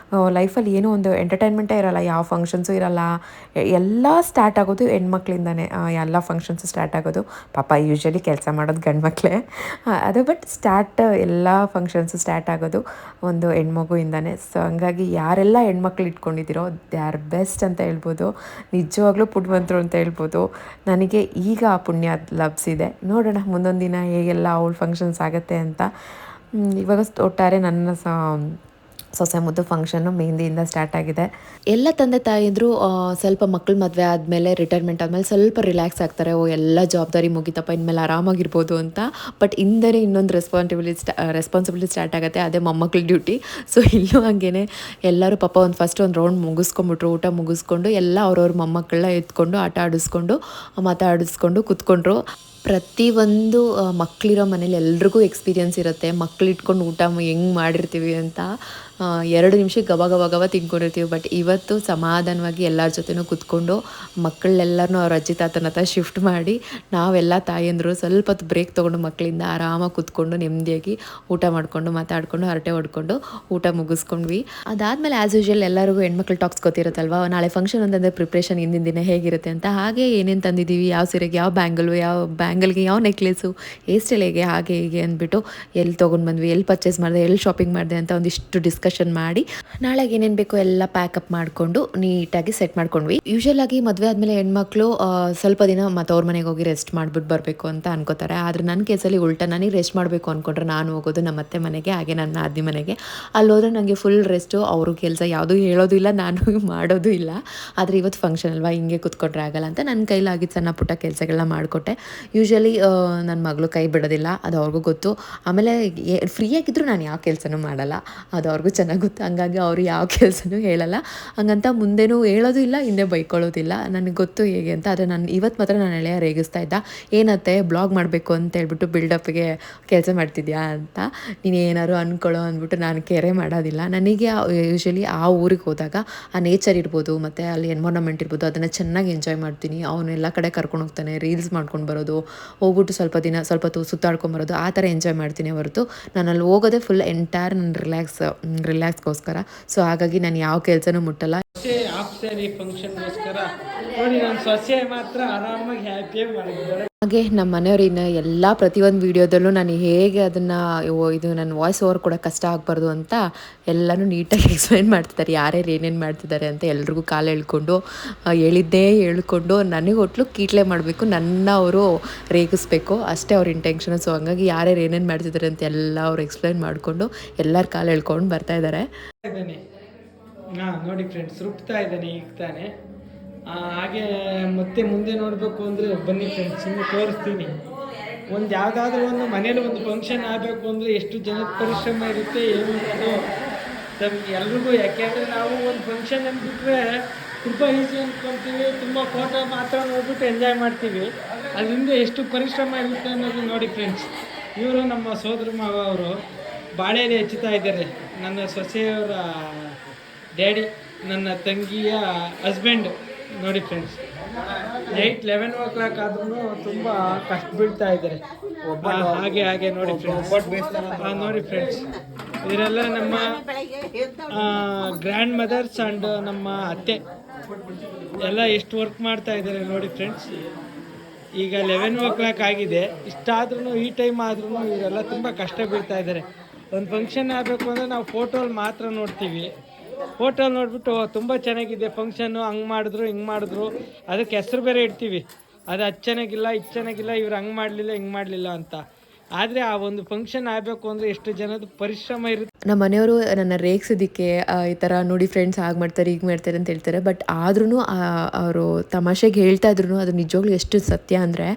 ಲೈಫಲ್ಲಿ ಏನೋ ಒಂದು ಎಂಟರ್ಟೈನ್ಮೆಂಟೇ ಇರೋಲ್ಲ, ಯಾವ ಫಂಕ್ಷನ್ಸು ಇರೋಲ್ಲ. ಎಲ್ಲ ಸ್ಟಾರ್ಟ್ ಆಗೋದು ಹೆಣ್ಮಕ್ಳಿಂದನೇ. ಎಲ್ಲ ಫಂಕ್ಷನ್ಸು ಸ್ಟಾರ್ಟ್ ಆಗೋದು. ಪಾಪ ಯೂಶ್ವಲಿ ಕೆಲಸ ಮಾಡೋದು ಗಂಡು ಮಕ್ಕಳೇ ಅದು, ಬಟ್ ಎಲ್ಲ ಫಂಕ್ಷನ್ಸು ಸ್ಟಾರ್ಟ್ ಆಗೋದು ಒಂದು ಹೆಣ್ಮಗುಯಿಂದನೇ. ಸೊ ಹಂಗಾಗಿ ಯಾರೆಲ್ಲ ಹೆಣ್ಮಕ್ಳು ಇಟ್ಕೊಂಡಿದ್ದೀರೋ ದೇ ಆರ್ ಬೆಸ್ಟ್ ಅಂತ ಹೇಳ್ಬೋದು. ನಿಜವಾಗ್ಲೂ ಪುಣ್ಯವಂತರು ಅಂತ ಹೇಳ್ಬೋದು. ನನಗೆ ಈಗ ಆ ಪುಣ್ಯ ಲಭಿಸಿದೆ. ನೋಡೋಣ ಮುಂದೊಂದು ದಿನ ಹೇಗೆಲ್ಲ ಅವಳ ಫಂಕ್ಷನ್ಸ್ ಆಗುತ್ತೆ ಅಂತ. ಇವಾಗ ಒಟ್ಟಾರೆ ನನ್ನ ಸೊಸೆ ಮುದ್ದು ಫಂಕ್ಷನ್ನು ಮೆಹಂದಿಯಿಂದ ಸ್ಟಾರ್ಟ್ ಆಗಿದೆ. ಎಲ್ಲ ತಂದೆ ತಾಯಿದ್ರು ಸ್ವಲ್ಪ ಮಕ್ಕಳು ಮದುವೆ ಆದಮೇಲೆ, ರಿಟೈರ್ಮೆಂಟ್ ಆದಮೇಲೆ ಸ್ವಲ್ಪ ರಿಲ್ಯಾಕ್ಸ್ ಆಗ್ತಾರೆ. ಎಲ್ಲ ಜವಾಬ್ದಾರಿ ಮುಗಿತಪ್ಪ ಇನ್ಮೇಲೆ ಆರಾಮಾಗಿರ್ಬೋದು ಅಂತ. ಬಟ್ ಹಿಂದೆ ಇನ್ನೊಂದು ರೆಸ್ಪಾನ್ಸಿಬಿಲಿಟಿ ಸ್ಟಾರ್ಟ್ ಆಗುತ್ತೆ, ಅದೇ ಮೊಮ್ಮಕ್ಳ ಡ್ಯೂಟಿ. ಸೊ ಇಲ್ಲೂ ಹಾಗೇ ಎಲ್ಲರೂ ಪಾಪ ಫಸ್ಟ್ ಒಂದು ರೌಂಡ್ ಮುಗಿಸ್ಕೊಂಬಿಟ್ರು. ಊಟ ಮುಗಿಸ್ಕೊಂಡು ಎಲ್ಲ ಅವ್ರವ್ರ ಮೊಮ್ಮಕ್ಕಳನ್ನ ಎತ್ಕೊಂಡು ಆಟ ಆಡಿಸ್ಕೊಂಡು ಮಾತಾಡಿಸ್ಕೊಂಡು ಕೂತ್ಕೊಂಡ್ರು. ಪ್ರತಿಯೊಂದು ಮಕ್ಕಳಿರೋ ಮನೇಲಿ ಎಲ್ರಿಗೂ ಎಕ್ಸ್ಪೀರಿಯನ್ಸ್ ಇರುತ್ತೆ. ಮಕ್ಳು ಇಟ್ಕೊಂಡು ಊಟ ಹೆಂಗೆ ಮಾಡಿರ್ತೀವಿ ಅಂತ. 2 ನಿಮಿಷಕ್ಕೆ ಗವ ತಿನ್ಕೊಂಡಿರ್ತೀವಿ. ಬಟ್ ಇವತ್ತು ಸಮಾಧಾನವಾಗಿ ಎಲ್ಲರ ಜೊತೆನೂ ಕೂತ್ಕೊಂಡು ಮಕ್ಕಳೆಲ್ಲರನ್ನೂ ಅವ್ರ ಅಜ್ಜಿ ತಾತನ ಹತ್ರ ಶಿಫ್ಟ್ ಮಾಡಿ, ನಾವೆಲ್ಲ ತಾಯಂದರು ಸ್ವಲ್ಪ ಹೊತ್ತು ಬ್ರೇಕ್ ತೊಗೊಂಡು ಮಕ್ಕಳಿಂದ ಆರಾಮಾಗಿ ಕೂತ್ಕೊಂಡು ನೆಮ್ಮದಿಯಾಗಿ ಊಟ ಮಾಡಿಕೊಂಡು ಮಾತಾಡಿಕೊಂಡು ಹರಟೆ ಹೊಡ್ಕೊಂಡು ಊಟ ಮುಗಿಸ್ಕೊಂಡ್ವಿ. ಅದಾದಮೇಲೆ ಆ್ಯಸ್ ಯೂಶ್ವಲ್ ಎಲ್ಲರಿಗೂ ಹೆಣ್ಮಕ್ಳು ಟಾಕ್ಸ್ ಗೊತ್ತಿರುತ್ತಲ್ವ, ನಾಳೆ ಫಂಕ್ಷನ್ ಅಂತಂದರೆ ಪ್ರಿಪ್ರೇಷನ್ ಹಿಂದಿನ ದಿನ ಹೇಗಿರುತ್ತೆ ಅಂತ. ಹಾಗೆ ಏನೇನು ತಂದಿದ್ದೀವಿ, ಯಾವ ಸೀರೆಗೆ ಯಾವ ಬ್ಯಾಂಗಲ್ಗೆ ಯಾವ ನೆಕ್ಲೆಸು, ಹೇರ್ ಸ್ಟೈಲ್ ಹೇಗೆ, ಹಾಗೆ ಹೀಗೆ ಅಂದ್ಬಿಟ್ಟು ಎಲ್ಲಿ ತೊಗೊಂಡು ಬಂದ್ವಿ, ಎಲ್ಲಿ ಪರ್ಚೇಸ್ ಮಾಡಿದೆ, ಎಲ್ಲಿ ಶಾಪಿಂಗ್ ಮಾಡಿದೆ ಅಂತ ಒಂದಿಷ್ಟು ಡಿಸ್ಕಷನ್ ಮಾಡಿ ನಾಳೆಗೆ ಏನೇನು ಬೇಕೋ ಎಲ್ಲ ಪ್ಯಾಕಪ್ ಮಾಡಿಕೊಂಡು ನೀಟಾಗಿ ಸೆಟ್ ಮಾಡ್ಕೊಂಡ್ವಿ. ಯೂಶುವಲ್ ಆಗಿ ಮದುವೆ ಆದಮೇಲೆ ಹೆಣ್ಮಕ್ಳು ಸ್ವಲ್ಪ ದಿನ ಮತ್ತು ಅವ್ರ ಮನೆಗೆ ಹೋಗಿ ರೆಸ್ಟ್ ಮಾಡಿಬಿಟ್ಟು ಬರಬೇಕು ಅಂತ ಅನ್ಕೋತಾರೆ. ಆದರೆ ನನ್ನ ಕೇಸಲ್ಲಿ ಉಲ್ಟಾ, ನನಗೆ ರೆಸ್ಟ್ ಮಾಡಬೇಕು ಅಂದ್ಕೊಂಡ್ರೆ ನಾನು ಹೋಗೋದು ನಮ್ಮ ಅತ್ತೆ ಮನೆಗೆ, ಹಾಗೆ ನನ್ನ ಆದ್ನಿ ಮನೆಗೆ. ಅಲ್ಲಿ ಹೋದ್ರೆ ನನಗೆ ಫುಲ್ ರೆಸ್ಟು. ಅವರು ಕೆಲಸ ಯಾವುದೂ ಹೇಳೋದು ಇಲ್ಲ, ನಾನು ಮಾಡೋದು ಇಲ್ಲ. ಆದರೆ ಇವತ್ತು ಫಂಕ್ಷನ್ ಅಲ್ವಾ, ಹಿಂಗೆ ಕೂತ್ಕೊಂಡ್ರೆ ಆಗಲ್ಲ ಅಂತ ನನ್ನ ಕೈಲಾಗಿದ್ದು ಸಣ್ಣ ಪುಟ್ಟ ಕೆಲಸಗಳನ್ನ ಮಾಡಿಕೊಟ್ಟೆ. ಯೂಶ್ವಲಿ ನನ್ನ ಮಗಳು ಕೈ ಬಿಡೋದಿಲ್ಲ, ಅದು ಅವ್ರಿಗೂ ಗೊತ್ತು. ಆಮೇಲೆ ಫ್ರೀಯಾಗಿದ್ದರೂ ನಾನು ಯಾವ ಕೆಲಸನೂ ಮಾಡಲ್ಲ, ಅದು ಅವ್ರಿಗೂ ಚೆನ್ನಾಗಿ ಗೊತ್ತು. ಹಂಗಾಗಿ ಅವರು ಯಾವ ಕೆಲಸನೂ ಹೇಳಲ್ಲ. ಹಂಗಂತ ಮುಂದೆನೂ ಹೇಳೋದು ಇಲ್ಲ, ಹಿಂದೆ ಬೈಕೊಳ್ಳೋದಿಲ್ಲ. ನನಗೆ ಗೊತ್ತು ಹೇಗೆ ಅಂತ. ಆದರೆ ನಾನು ಇವತ್ತು ಮಾತ್ರ ನಾನು ಎಳೆಯ ರೇಗಿಸ್ತಾ ಇದ್ದ, ಏನತ್ತೆ ಬ್ಲಾಗ್ ಮಾಡಬೇಕು ಅಂತ ಹೇಳ್ಬಿಟ್ಟು ಬಿಲ್ಡಪ್ಗೆ ಕೆಲಸ ಮಾಡ್ತಿದ್ಯಾ ಅಂತ. ನೀನು ಏನಾದ್ರು ಅಂದ್ಕೊಳ್ಳೋ ಅಂದ್ಬಿಟ್ಟು ನಾನು ಕೇರೆ ಮಾಡೋದಿಲ್ಲ. ನನಗೆ ಯೂಶ್ವಲಿ ಆ ಊರಿಗೆ ಹೋದಾಗ ಆ ನೇಚರ್ ಇರ್ಬೋದು ಮತ್ತು ಅಲ್ಲಿ ಎನ್ವೈರನ್ಮೆಂಟ್ ಇರ್ಬೋದು, ಅದನ್ನು ಚೆನ್ನಾಗಿ ಎಂಜಾಯ್ ಮಾಡ್ತೀನಿ. ಅವನ್ನೆಲ್ಲ ಕಡೆ ಕರ್ಕೊಂಡು ಹೋಗ್ತಾನೆ, ರೀಲ್ಸ್ ಮಾಡ್ಕೊಂಡು ಬರೋದು, ಹೋಗ್ಬಿಟ್ಟು ಸ್ವಲ್ಪ ಹೊತ್ತು ಸುತ್ತಾಡ್ಕೊಂಬರೋದು, ಆ ಥರ ಎಂಜಾಯ್ ಮಾಡ್ತೀನಿ ಹೊರತು ನಾನು ಅಲ್ಲಿ ಹೋಗೋದೇ ಫುಲ್ ಎಂಟೈರ್ ನನ್ನ ರಿಲ್ಯಾಕ್ಸ್ಗೋಸ್ಕರ. ಸೊ ಹಾಗಾಗಿ ನಾನು ಯಾವ ಕೆಲಸನೂ ಮುಟ್ಟಲ್ಲ. ಹಾಫ್ ಸ್ಯಾರಿ ಫಂಕ್ಷನ್ಗೋಸ್ಕರ ನೋಡಿ, ನನ್ನ ಸೊಸೆ ಮಾತ್ರ ಆರಾಮಾಗಿ ಹ್ಯಾಪಿಯಾಗಿ ಮಾಡಿದ್ದಾಳೆ. ಹಾಗೆ ನಮ್ಮ ಮನೆಯವ್ರಿನ ಎಲ್ಲ ಪ್ರತಿಯೊಂದು ವೀಡಿಯೋದಲ್ಲೂ ನಾನು ಹೇಗೆ ಅದನ್ನು ಇದು ನನ್ನ ವಾಯ್ಸ್ ಓವರ್ ಕೂಡ ಕಷ್ಟ ಆಗಬಾರ್ದು ಅಂತ ಎಲ್ಲನೂ ನೀಟಾಗಿ ಎಕ್ಸ್ಪ್ಲೈನ್ ಮಾಡ್ತಿದ್ದಾರೆ, ಯಾರ್ಯಾರು ಏನೇನು ಮಾಡ್ತಿದ್ದಾರೆ ಅಂತ. ಎಲ್ರಿಗೂ ಕಾಲು ಹೇಳ್ಕೊಂಡು ಹೇಳ್ಕೊಂಡು ನನಗೆ ಒಟ್ಲು ಕೀಟ್ಲೆ ಮಾಡಬೇಕು, ನನ್ನ ಅವರು ರೇಗಿಸ್ಬೇಕು, ಅಷ್ಟೇ ಅವ್ರ ಇಂಟೆನ್ಷನ್. ಸೊ ಹಂಗಾಗಿ ಯಾರ್ಯಾರು ಏನೇನು ಮಾಡ್ತಿದ್ದಾರೆ ಅಂತ ಎಲ್ಲ ಅವ್ರು ಎಕ್ಸ್ಪ್ಲೈನ್ ಮಾಡಿಕೊಂಡು ಎಲ್ಲರ ಕಾಲು ಹೇಳ್ಕೊಂಡು ಬರ್ತಾ ಇದ್ದಾರೆ. ನೋಡಿ ಫ್ರೆಂಡ್ಸ್, ರುಬ್ತಾ ಇದ್ದಾನೆ ಈಗ ತಾನೆ. ಹಾಗೆ ಮತ್ತೆ ಮುಂದೆ ನೋಡಬೇಕು ಅಂದರೆ ಬನ್ನಿ ಫ್ರೆಂಡ್ಸ್, ಇನ್ನು ತೋರಿಸ್ತೀನಿ. ಯಾವುದಾದ್ರೂ ಒಂದು ಮನೇಲಿ ಒಂದು ಫಂಕ್ಷನ್ ಆಗಬೇಕು ಅಂದರೆ ಎಷ್ಟು ಜನದ ಪರಿಶ್ರಮ ಇರುತ್ತೆ ಏನು ಅನ್ನೋದು ನಮ್ಗೆ ಎಲ್ರಿಗೂ. ಯಾಕೆಂದರೆ ನಾವು ಒಂದು ಫಂಕ್ಷನ್ ಅಂದ್ಬಿಟ್ರೆ ತುಂಬ ಈಸಿ ಅಂದ್ಕೊತೀವಿ, ತುಂಬ ಫೋಟೋ ಮಾತ್ರ ನೋಡ್ಬಿಟ್ಟು ಎಂಜಾಯ್ ಮಾಡ್ತೀವಿ. ಅದರಿಂದ ಎಷ್ಟು ಪರಿಶ್ರಮ ಇರುತ್ತೆ ಅನ್ನೋದು ನೋಡಿ ಫ್ರೆಂಡ್ಸ್. ಇವರು ನಮ್ಮ ಸೋದರ ಮಾವ ಅವರು ಬಾಳೆಲೆ ಹೆಚ್ಚುತ್ತಾ ಇದ್ದಾರೆ. ನನ್ನ ಸೊಸೆಯವರ ಡ್ಯಾಡಿ, ನನ್ನ ತಂಗಿಯ ಹಸ್ಬೆಂಡ್. ನೋಡಿ ಫ್ರೆಂಡ್ಸ್, 11 o'clock ಆದ್ರೂ ತುಂಬ ಕಷ್ಟ ಬೀಳ್ತಾ ಇದ್ದಾರೆ. ಹಾಗೆ ನೋಡಿ ಫ್ರೆಂಡ್ಸ್, ಇವರೆಲ್ಲ ನಮ್ಮ ಗ್ರ್ಯಾಂಡ್ ಮದರ್ಸ್ ಆ್ಯಂಡ್ ನಮ್ಮ ಅತ್ತೆ ಎಲ್ಲ ಎಷ್ಟು ವರ್ಕ್ ಮಾಡ್ತಾ ಇದ್ದಾರೆ ನೋಡಿ ಫ್ರೆಂಡ್ಸ್. ಈಗ 11 o'clock ಆಗಿದೆ. ಇಷ್ಟಾದ್ರೂ, ಈ ಟೈಮ್ ಆದ್ರೂ ಇವರೆಲ್ಲ ತುಂಬ ಕಷ್ಟ ಬೀಳ್ತಾ ಇದ್ದಾರೆ. ಒಂದು ಫಂಕ್ಷನ್ ಆಗಬೇಕು ಅಂದರೆ ನಾವು ಫೋಟೋಲ್ಲಿ ಮಾತ್ರ ನೋಡ್ತೀವಿ. ಫೋಟೋ ನೋಡಿಬಿಟ್ಟು ತುಂಬ ಚೆನ್ನಾಗಿದೆ ಫಂಕ್ಷನ್ನು, ಹಂಗೆ ಮಾಡಿದ್ರು ಹಿಂಗೆ ಮಾಡಿದ್ರು, ಅದಕ್ಕೆ ಹೆಸರು ಬೇರೆ ಇಡ್ತೀವಿ. ಅದು ಅದು ಚೆನ್ನಾಗಿಲ್ಲ, ಇದು ಚೆನ್ನಾಗಿಲ್ಲ, ಇವ್ರು ಹಂಗೆ ಮಾಡಲಿಲ್ಲ ಹಿಂಗೆ ಮಾಡಲಿಲ್ಲ ಅಂತ. ಆದರೆ ಆ ಒಂದು ಫಂಕ್ಷನ್ ಆಗಬೇಕು ಅಂದರೆ ಎಷ್ಟು ಜನದ ಪರಿಶ್ರಮ ಇರುತ್ತೆ. ನಮ್ಮ ಮನೆಯವರು ನನ್ನ ರೇಗಿಸೋದಕ್ಕೆ ಈ ಥರ ನೋಡಿ ಫ್ರೆಂಡ್ಸ್ ಹಾಗೆ ಮಾಡ್ತಾರೆ ಹೀಗೆ ಮಾಡ್ತಾರೆ ಅಂತ ಹೇಳ್ತಾರೆ. ಬಟ್ ಆದ್ರೂ ಅವರು ತಮಾಷೆಗೆ ಹೇಳ್ತಾ ಇದ್ರು ಅದು ನಿಜವಾಗ್ಲೂ ಎಷ್ಟು ಸತ್ಯ ಅಂದರೆ,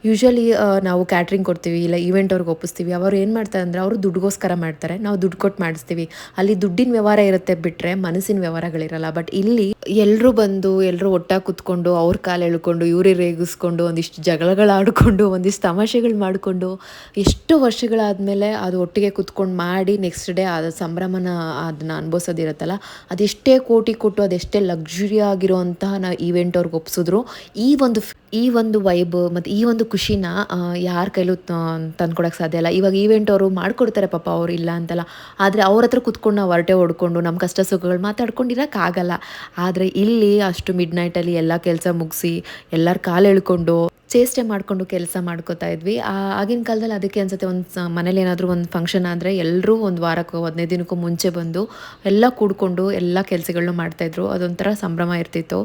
ಯೂಶ್ವಲಿ ನಾವು ಕ್ಯಾಟ್ರಿಂಗ್ ಕೊಡ್ತೀವಿ ಇಲ್ಲ ಈವೆಂಟ್ ಅವ್ರಿಗೆ ಒಪ್ಪಿಸ್ತೀವಿ. ಅವರು ಏನು ಮಾಡ್ತಾರೆ ಅಂದರೆ ಅವರು ದುಡ್ಡುಗೋಸ್ಕರ ಮಾಡ್ತಾರೆ, ನಾವು ದುಡ್ಡು ಕೊಟ್ಟು ಮಾಡಿಸ್ತೀವಿ. ಅಲ್ಲಿ ದುಡ್ಡಿನ ವ್ಯವಹಾರ ಇರುತ್ತೆ ಬಿಟ್ಟರೆ ಮನಸ್ಸಿನ ವ್ಯವಹಾರಗಳಿರಲ್ಲ. ಬಟ್ ಇಲ್ಲಿ ಎಲ್ಲರೂ ಬಂದು ಎಲ್ಲರೂ ಒಟ್ಟಾಗಿ ಕುತ್ಕೊಂಡು ಅವ್ರ ಕಾಲು ಎಳ್ಕೊಂಡು ಇವರೇ ರೇಗಿಸ್ಕೊಂಡು ಒಂದಿಷ್ಟು ಜಗಳಗಳಾಡಿಕೊಂಡು ಒಂದಿಷ್ಟು ತಮಾಷೆಗಳು ಮಾಡಿಕೊಂಡು ಎಷ್ಟು ವರ್ಷಗಳಾದಮೇಲೆ ಅದು ಒಟ್ಟಿಗೆ ಕುತ್ಕೊಂಡು ಮಾಡಿ ನೆಕ್ಸ್ಟ್ ಡೇ ಅದು ಸಂಭ್ರಮನ ಅದನ್ನ ಅನುಭವಿಸೋದಿರುತ್ತಲ್ಲ, ಅದೆಷ್ಟೇ ಕೋಟಿ ಕೊಟ್ಟು ಅದೆಷ್ಟೇ ಲಕ್ಸುರಿ ಆಗಿರೋಂತಹ ನಾವು ಈವೆಂಟ್ ಅವ್ರಿಗೆ ಒಪ್ಸಿದ್ರು ಈ ಒಂದು ವೈಬ್ ಮತ್ತು ಈ ಒಂದು ಖುಷಿನ ಯಾರ ಕೈಲೂ ತಂದ್ಕೊಡೋಕ್ಕೆ ಸಾಧ್ಯ ಇಲ್ಲ. ಇವಾಗ ಈವೆಂಟ್ ಅವರು ಮಾಡಿಕೊಡ್ತಾರೆ ಪಾಪ, ಅವ್ರು ಇಲ್ಲ ಅಂತಲ್ಲ. ಆದರೆ ಅವ್ರ ಹತ್ರ ಕುತ್ಕೊಂಡು ನಾವು ಹೊರಟೆ ಹೊಡ್ಕೊಂಡು ನಮ್ಮ ಕಷ್ಟ ಸುಖಗಳು ಮಾತಾಡ್ಕೊಂಡಿರೋಕ್ಕಾಗಲ್ಲ. ಆದರೆ ಇಲ್ಲಿ ಅಷ್ಟು ಮಿಡ್ ನೈಟಲ್ಲಿ ಎಲ್ಲ ಕೆಲಸ ಮುಗಿಸಿ ಎಲ್ಲರ ಕಾಲು ಎಳ್ಕೊಂಡು ಚೇಷ್ಟೆ ಮಾಡಿಕೊಂಡು ಕೆಲಸ ಮಾಡ್ಕೋತಾ ಇದ್ವಿ. ಆಗಿನ ಕಾಲದಲ್ಲಿ ಅದಕ್ಕೆ ಅನ್ಸುತ್ತೆ, ಒಂದು ಮನೇಲಿ ಏನಾದರೂ ಒಂದು ಫಂಕ್ಷನ್ ಆದರೆ ಎಲ್ಲರೂ ಒಂದು ವಾರಕ್ಕೋ 15 ದಿನಕ್ಕೂ ಮುಂಚೆ ಬಂದು ಎಲ್ಲ ಕೂಡ್ಕೊಂಡು ಎಲ್ಲ ಕೆಲಸಗಳನ್ನೂ ಮಾಡ್ತಾಯಿದ್ರು. ಅದೊಂಥರ ಸಂಭ್ರಮ ಇರ್ತಿತ್ತು.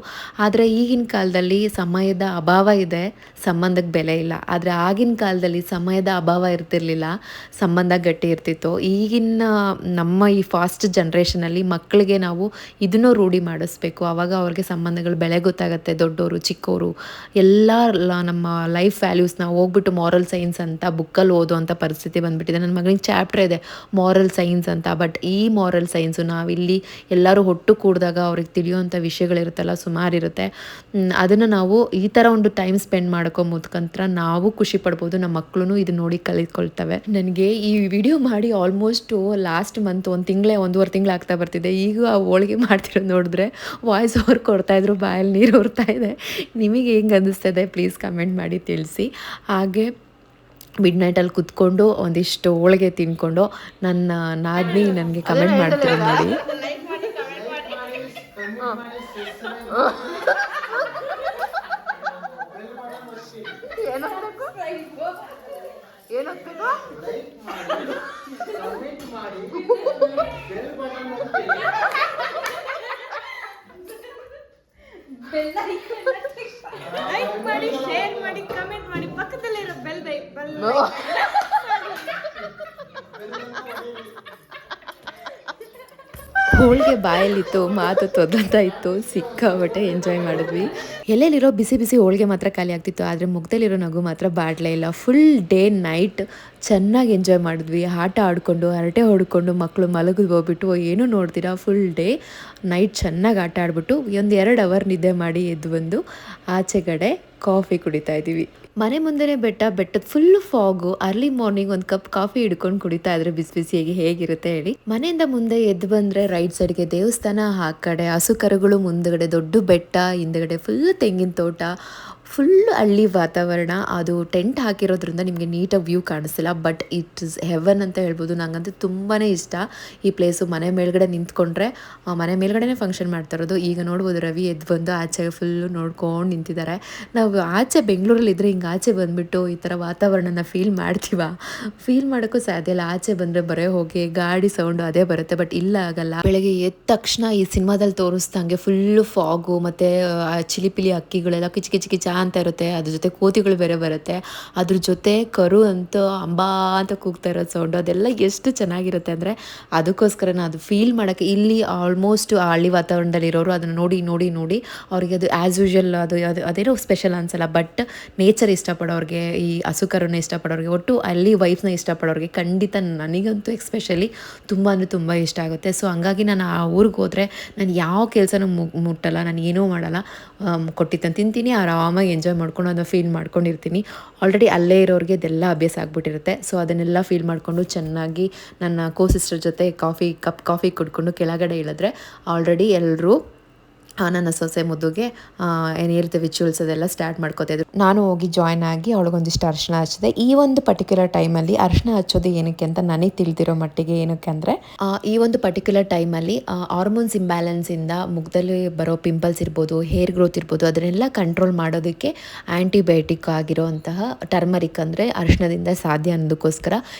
ಆದರೆ ಈಗಿನ ಕಾಲದಲ್ಲಿ ಸಮಯದ ಅಭಾವ ಇದೆ, ಸಂಬಂಧಕ್ಕೆ ಬೆಲೆ ಇಲ್ಲ. ಆದರೆ ಆಗಿನ ಕಾಲದಲ್ಲಿ ಸಮಯದ ಅಭಾವ ಇರ್ತಿರ್ಲಿಲ್ಲ, ಸಂಬಂಧ ಗಟ್ಟಿ ಇರ್ತಿತ್ತು. ಈಗಿನ ನಮ್ಮ ಈ ಫಾಸ್ಟ್ ಜನ್ರೇಷನಲ್ಲಿ ಮಕ್ಕಳಿಗೆ ನಾವು ಇದನ್ನು ರೂಢಿ ಮಾಡಿಸ್ಬೇಕು. ಆವಾಗ ಅವ್ರಿಗೆ ಸಂಬಂಧಗಳ ಬೆಲೆ ಗೊತ್ತಾಗುತ್ತೆ. ದೊಡ್ಡವರು ಚಿಕ್ಕವರು ಎಲ್ಲ ನಮ್ಮ ಲೈಫ್ ವ್ಯಾಲ್ಯೂಸ್ನ ಹೋಗ್ಬಿಟ್ಟು ಮಾರಲ್ ಸೈನ್ಸ್ ಅಂತ ಬುಕ್ಕಲ್ಲಿ ಓದೋವಂಥ ಪರಿಸ್ಥಿತಿ ಬಂದುಬಿಟ್ಟಿದೆ. ನನ್ನ ಮಗನಿಗೆ ಚಾಪ್ಟರ್ ಇದೆ ಮಾರಲ್ ಸೈನ್ಸ್ ಅಂತ. ಬಟ್ ಈ ಮಾರಲ್ ಸೈನ್ಸು ನಾವಿಲ್ಲಿ ಎಲ್ಲರೂ ಒಟ್ಟು ಕೂಡಿದಾಗ ಅವ್ರಿಗೆ ತಿಳಿಯುವಂಥ ವಿಷಯಗಳಿರುತ್ತಲ್ಲ, ಸುಮಾರು ಇರುತ್ತೆ. ಅದನ್ನು ನಾವು ಈ ಥರ ಒಂದು ಟೈಮ್ ಸ್ಪೆಂಡ್ ಮಾಡ್ಕೊ ಮುದ್ಕಂತ್ರ ನಾವು ಖುಷಿ ಪಡ್ಬೋದು, ನಮ್ಮ ಮಕ್ಕಳು ಇದು ನೋಡಿ ಕಲಿತ್ಕೊಳ್ತವೆ. ನನಗೆ ಈ ವಿಡಿಯೋ ಮಾಡಿ ಆಲ್ಮೋಸ್ಟು ಲಾಸ್ಟ್ ಮಂತ್ 1.5 ತಿಂಗಳು ಆಗ್ತಾ ಬರ್ತಿದೆ. ಈಗ ಆ ಹೋಳಿಗೆ ಮಾಡ್ತಿರೋದು ನೋಡಿದ್ರೆ ವಾಯ್ಸ್ ಓವರ್ ಕೊಡ್ತಾಯಿದ್ರು, ಬಾಯಲ್ಲಿ ನೀರು ಹೊರ್ತಾ ಇದೆ. ನಿಮಗೆ ಹೆಂಗೆ ಅನ್ನಿಸ್ತದೆ ಪ್ಲೀಸ್ ಕಮೆಂಟ್ ಮಾಡಿ ತಿಳಿಸಿ. ಹಾಗೆ ಮಿಡ್ ನೈಟಲ್ಲಿ ಕುತ್ಕೊಂಡು ಒಂದಿಷ್ಟು ಹೋಳಿಗೆ ತಿನ್ಕೊಂಡು ನನ್ನ ನಾದಿನಿ ನನಗೆ ಕಮೆಂಟ್ ಮಾಡ್ತಾರೆ ನೋಡಿ. ಲೈಕ್ ಮಾಡಿ, ಶೇರ್ ಮಾಡಿ, ಕಮೆಂಟ್ ಮಾಡಿ, ಪಕ್ಕದಲ್ಲಿರೋ ಬೆಲ್ ಹೋಳಿಗೆ ಬಾಯಲ್ಲಿತ್ತು, ಮಾತು ತೊದಂತ ಇತ್ತು, ಸಿಕ್ಕಾಬಟ್ಟೆ ಎಂಜಾಯ್ ಮಾಡಿದ್ವಿ. ಎಲ್ಲೆಲ್ಲಿರೋ ಬಿಸಿ ಬಿಸಿ ಹೋಳಿಗೆ ಮಾತ್ರ ಖಾಲಿ ಆಗ್ತಿತ್ತು, ಆದರೆ ಮುಗ್ದಲ್ಲಿರೋ ನಗು ಮಾತ್ರ ಬಾಡ್ಲೇ ಇಲ್ಲ. ಫುಲ್ ಡೇ ನೈಟ್ ಚೆನ್ನಾಗಿ ಎಂಜಾಯ್ ಮಾಡಿದ್ವಿ. ಆಟ ಆಡಿಕೊಂಡು ಹರಟೆ ಹೊಡ್ಕೊಂಡು ಮಕ್ಕಳು ಮಲಗಿದ್ ಹೋಗ್ಬಿಟ್ಟು ಏನೂ ನೋಡ್ತೀರಾ ಫುಲ್ ಡೇ ನೈಟ್ ಚೆನ್ನಾಗಿ ಆಟ ಆಡ್ಬಿಟ್ಟು 1-2 ಅವರ್ ನಿದ್ದೆ ಮಾಡಿ ಎದ್ದು ಬಂದು ಆಚೆಗಡೆ ಕಾಫಿ ಕುಡಿತಾ ಇದ್ದೀವಿ. ಮನೆ ಮುಂದೆನೇ ಬೆಟ್ಟದ ಫುಲ್ ಫಾಗು. ಅರ್ಲಿ ಮಾರ್ನಿಂಗ್ ಒಂದು ಕಪ್ ಕಾಫಿ ಹಿಡ್ಕೊಂಡು ಕುಡಿತಾ ಇದ್ರೆ ಬಿಸಿ ಬಿಸಿಯಾಗಿ ಹೇಗಿರುತ್ತೆ ಹೇಳಿ. ಮನೆಯಿಂದ ಮುಂದೆ ಎದ್ದು ಬಂದರೆ ರೈಟ್ ಸೈಡ್ಗೆ ದೇವಸ್ಥಾನ, ಆ ಕಡೆ ಹಸು ಕರುಗಳು, ಮುಂದಗಡೆ ದೊಡ್ಡ ಬೆಟ್ಟ, ಹಿಂದಗಡೆ ಫುಲ್ ತೆಂಗಿನ ತೋಟ, ಫುಲ್ ಹಳ್ಳಿ ವಾತಾವರಣ. ಅದು ಟೆಂಟ್ ಹಾಕಿರೋದ್ರಿಂದ ನಿಮಗೆ ನೀಟಾಗಿ ವ್ಯೂ ಕಾಣಿಸ್ತಿಲ್ಲ, ಬಟ್ ಇಟ್ ಇಸ್ ಹೆವನ್ ಅಂತ ಹೇಳ್ಬೋದು. ನನಗಂತೂ ತುಂಬಾ ಇಷ್ಟ ಈ ಪ್ಲೇಸು. ಮನೆ ಮೇಲ್ಗಡೆ ನಿಂತ್ಕೊಂಡ್ರೆ, ಮನೆ ಮೇಲ್ಗಡೆನೇ ಫಂಕ್ಷನ್ ಮಾಡ್ತಾ ಇರೋದು. ಈಗ ನೋಡ್ಬೋದು ರವಿ ಎದ್ದು ಬಂದು ಆಚೆ ಫುಲ್ಲು ನೋಡ್ಕೊಂಡು ನಿಂತಿದ್ದಾರೆ. ನಾವು ಆಚೆ ಬೆಂಗಳೂರಲ್ಲಿ ಇದ್ದರೆ ಹಿಂಗೆ ಆಚೆ ಬಂದುಬಿಟ್ಟು ಈ ಥರ ವಾತಾವರಣನ ಫೀಲ್ ಮಾಡೋಕ್ಕೂ ಸಾಧ್ಯ ಇಲ್ಲ. ಆಚೆ ಬಂದರೆ ಬರೇ ಹೋಗಿ ಗಾಡಿ ಸೌಂಡು ಅದೇ ಬರುತ್ತೆ, ಬಟ್ ಇಲ್ಲ ಆಗಲ್ಲ. ಬೆಳಗ್ಗೆ ಎದ್ದ ತಕ್ಷಣ ಈ ಸಿನಿಮಾದಲ್ಲಿ ತೋರಿಸ್ದಂಗೆ ಫುಲ್ಲು ಫಾಗು, ಮತ್ತು ಚಿಲಿಪಿಲಿ ಅಕ್ಕಿಗಳೆಲ್ಲ ಕಿಚ್ ಕಿಚ್ ಕಿಚ ಅಂತ ಇರುತ್ತೆ. ಅದ್ರ ಜೊತೆ ಕೋತಿಗಳು ಬೇರೆ ಬರುತ್ತೆ, ಅದ್ರ ಜೊತೆ ಕರು ಅಂತೂ ಅಂಬಾ ಅಂತ ಕೂಗ್ತಾ ಇರೋ ಸೌಂಡು, ಅದೆಲ್ಲ ಎಷ್ಟು ಚೆನ್ನಾಗಿರುತ್ತೆ ಅಂದರೆ ಅದಕ್ಕೋಸ್ಕರ ಅದು ಫೀಲ್ ಮಾಡೋಕ್ಕೆ ಇಲ್ಲಿ ಆಲ್ಮೋಸ್ಟ್ ಆ ಹಳ್ಳಿ ವಾತಾವರಣದಲ್ಲಿ ಇರೋರು ಅದನ್ನು ನೋಡಿ ನೋಡಿ ನೋಡಿ ಅವ್ರಿಗೆ ಅದು ಆ್ಯಸ್ ಯೂಶ್ವಲ್ ಅದೇನೋ ಸ್ಪೆಷಲ್ ಅನ್ಸಲ್ಲ. ಬಟ್ ನೇಚರ್ ಇಷ್ಟಪಡೋರಿಗೆ, ಈ ಹಸು ಕರುನ ಇಷ್ಟಪಡೋರಿಗೆ, ಒಟ್ಟು ಅಲ್ಲಿ ವೈಫ್ನ ಇಷ್ಟಪಡೋರಿಗೆ ಖಂಡಿತ, ನನಗಂತೂ ಎಕ್ಸ್ಪೆಷಲಿ ತುಂಬ ಅಂದರೆ ತುಂಬ ಇಷ್ಟ ಆಗುತ್ತೆ. ಸೊ ಹಂಗಾಗಿ ನಾನು ಆ ಊರಿಗೆ ಹೋದರೆ ನಾನು ಯಾವ ಕೆಲಸನೂ ಮುಟ್ಟಲ್ಲ, ನಾನು ಏನೂ ಮಾಡಲ್ಲ, ಕೊಟ್ಟಿದ್ದನ್ನು ತಿಂತೀನಿ, ಆರಾಮಾಗಿ ಎಂಜಾಯ್ ಮಾಡ್ಕೊಂಡು ಅದನ್ನು ಫೀಲ್ ಮಾಡ್ಕೊಂಡಿರ್ತೀನಿ. ಆಲ್ರೆಡಿ ಅಲ್ಲೇ ಇರೋರಿಗೆ ಇದೆಲ್ಲ ಅಭ್ಯಾಸ ಆಗಿಬಿಟ್ಟಿರುತ್ತೆ. ಸೊ ಅದನ್ನೆಲ್ಲ ಫೀಲ್ ಮಾಡಿಕೊಂಡು ಚೆನ್ನಾಗಿ ನನ್ನ ಸಿಸ್ಟರ್ ಜೊತೆ ಕಪ್ ಕಾಫಿ ಕುಡ್ಕೊಂಡು ಕೆಳಗಡೆ ಇಳಿದ್ರೆ ಆಲ್ರೆಡಿ ಎಲ್ಲರೂ ನನ್ನ ಸೊಸೆ ಮುದ್ದುಗೆ ಏನಿರುತ್ತೆ ವಿಚುವಲ್ಸ್ ಅದೆಲ್ಲ ಸ್ಟಾರ್ಟ್ ಮಾಡ್ಕೋತಾಯಿದ್ರು. ನಾನು ಹೋಗಿ ಜಾಯ್ನ್ ಆಗಿ ಅವಳಿಗೊಂದಿಷ್ಟು ಅರಿಶಿನ ಹಚ್ಚಿದೆ. ಈ ಒಂದು ಪರ್ಟಿಕ್ಯುಲರ್ ಟೈಮಲ್ಲಿ ಅರಿಶಿನ ಹಚ್ಚೋದು ಏನಕ್ಕೆ ಅಂತ ನನಗೆ ತಿಳಿದಿರೋ ಮಟ್ಟಿಗೆ ಏನಕ್ಕೆ ಅಂದರೆ, ಈ ಒಂದು ಪರ್ಟಿಕ್ಯುಲರ್ ಟೈಮಲ್ಲಿ ಹಾರ್ಮೋನ್ಸ್ ಇಂಬ್ಯಾಲೆನ್ಸಿಂದ ಮುಖದಲ್ಲಿ ಬರೋ ಪಿಂಪಲ್ಸ್ ಇರ್ಬೋದು, ಹೇರ್ ಗ್ರೋತ್ ಇರ್ಬೋದು, ಅದನ್ನೆಲ್ಲ ಕಂಟ್ರೋಲ್ ಮಾಡೋದಕ್ಕೆ ಆ್ಯಂಟಿಬಯೋಟಿಕ್ ಆಗಿರೋಂತಹ ಟರ್ಮರಿಕ್ ಅಂದರೆ ಅರಿಶಿನದಿಂದ ಸಾಧ್ಯ ಅನ್ನೋದಕ್ಕೋಸ್ಕರ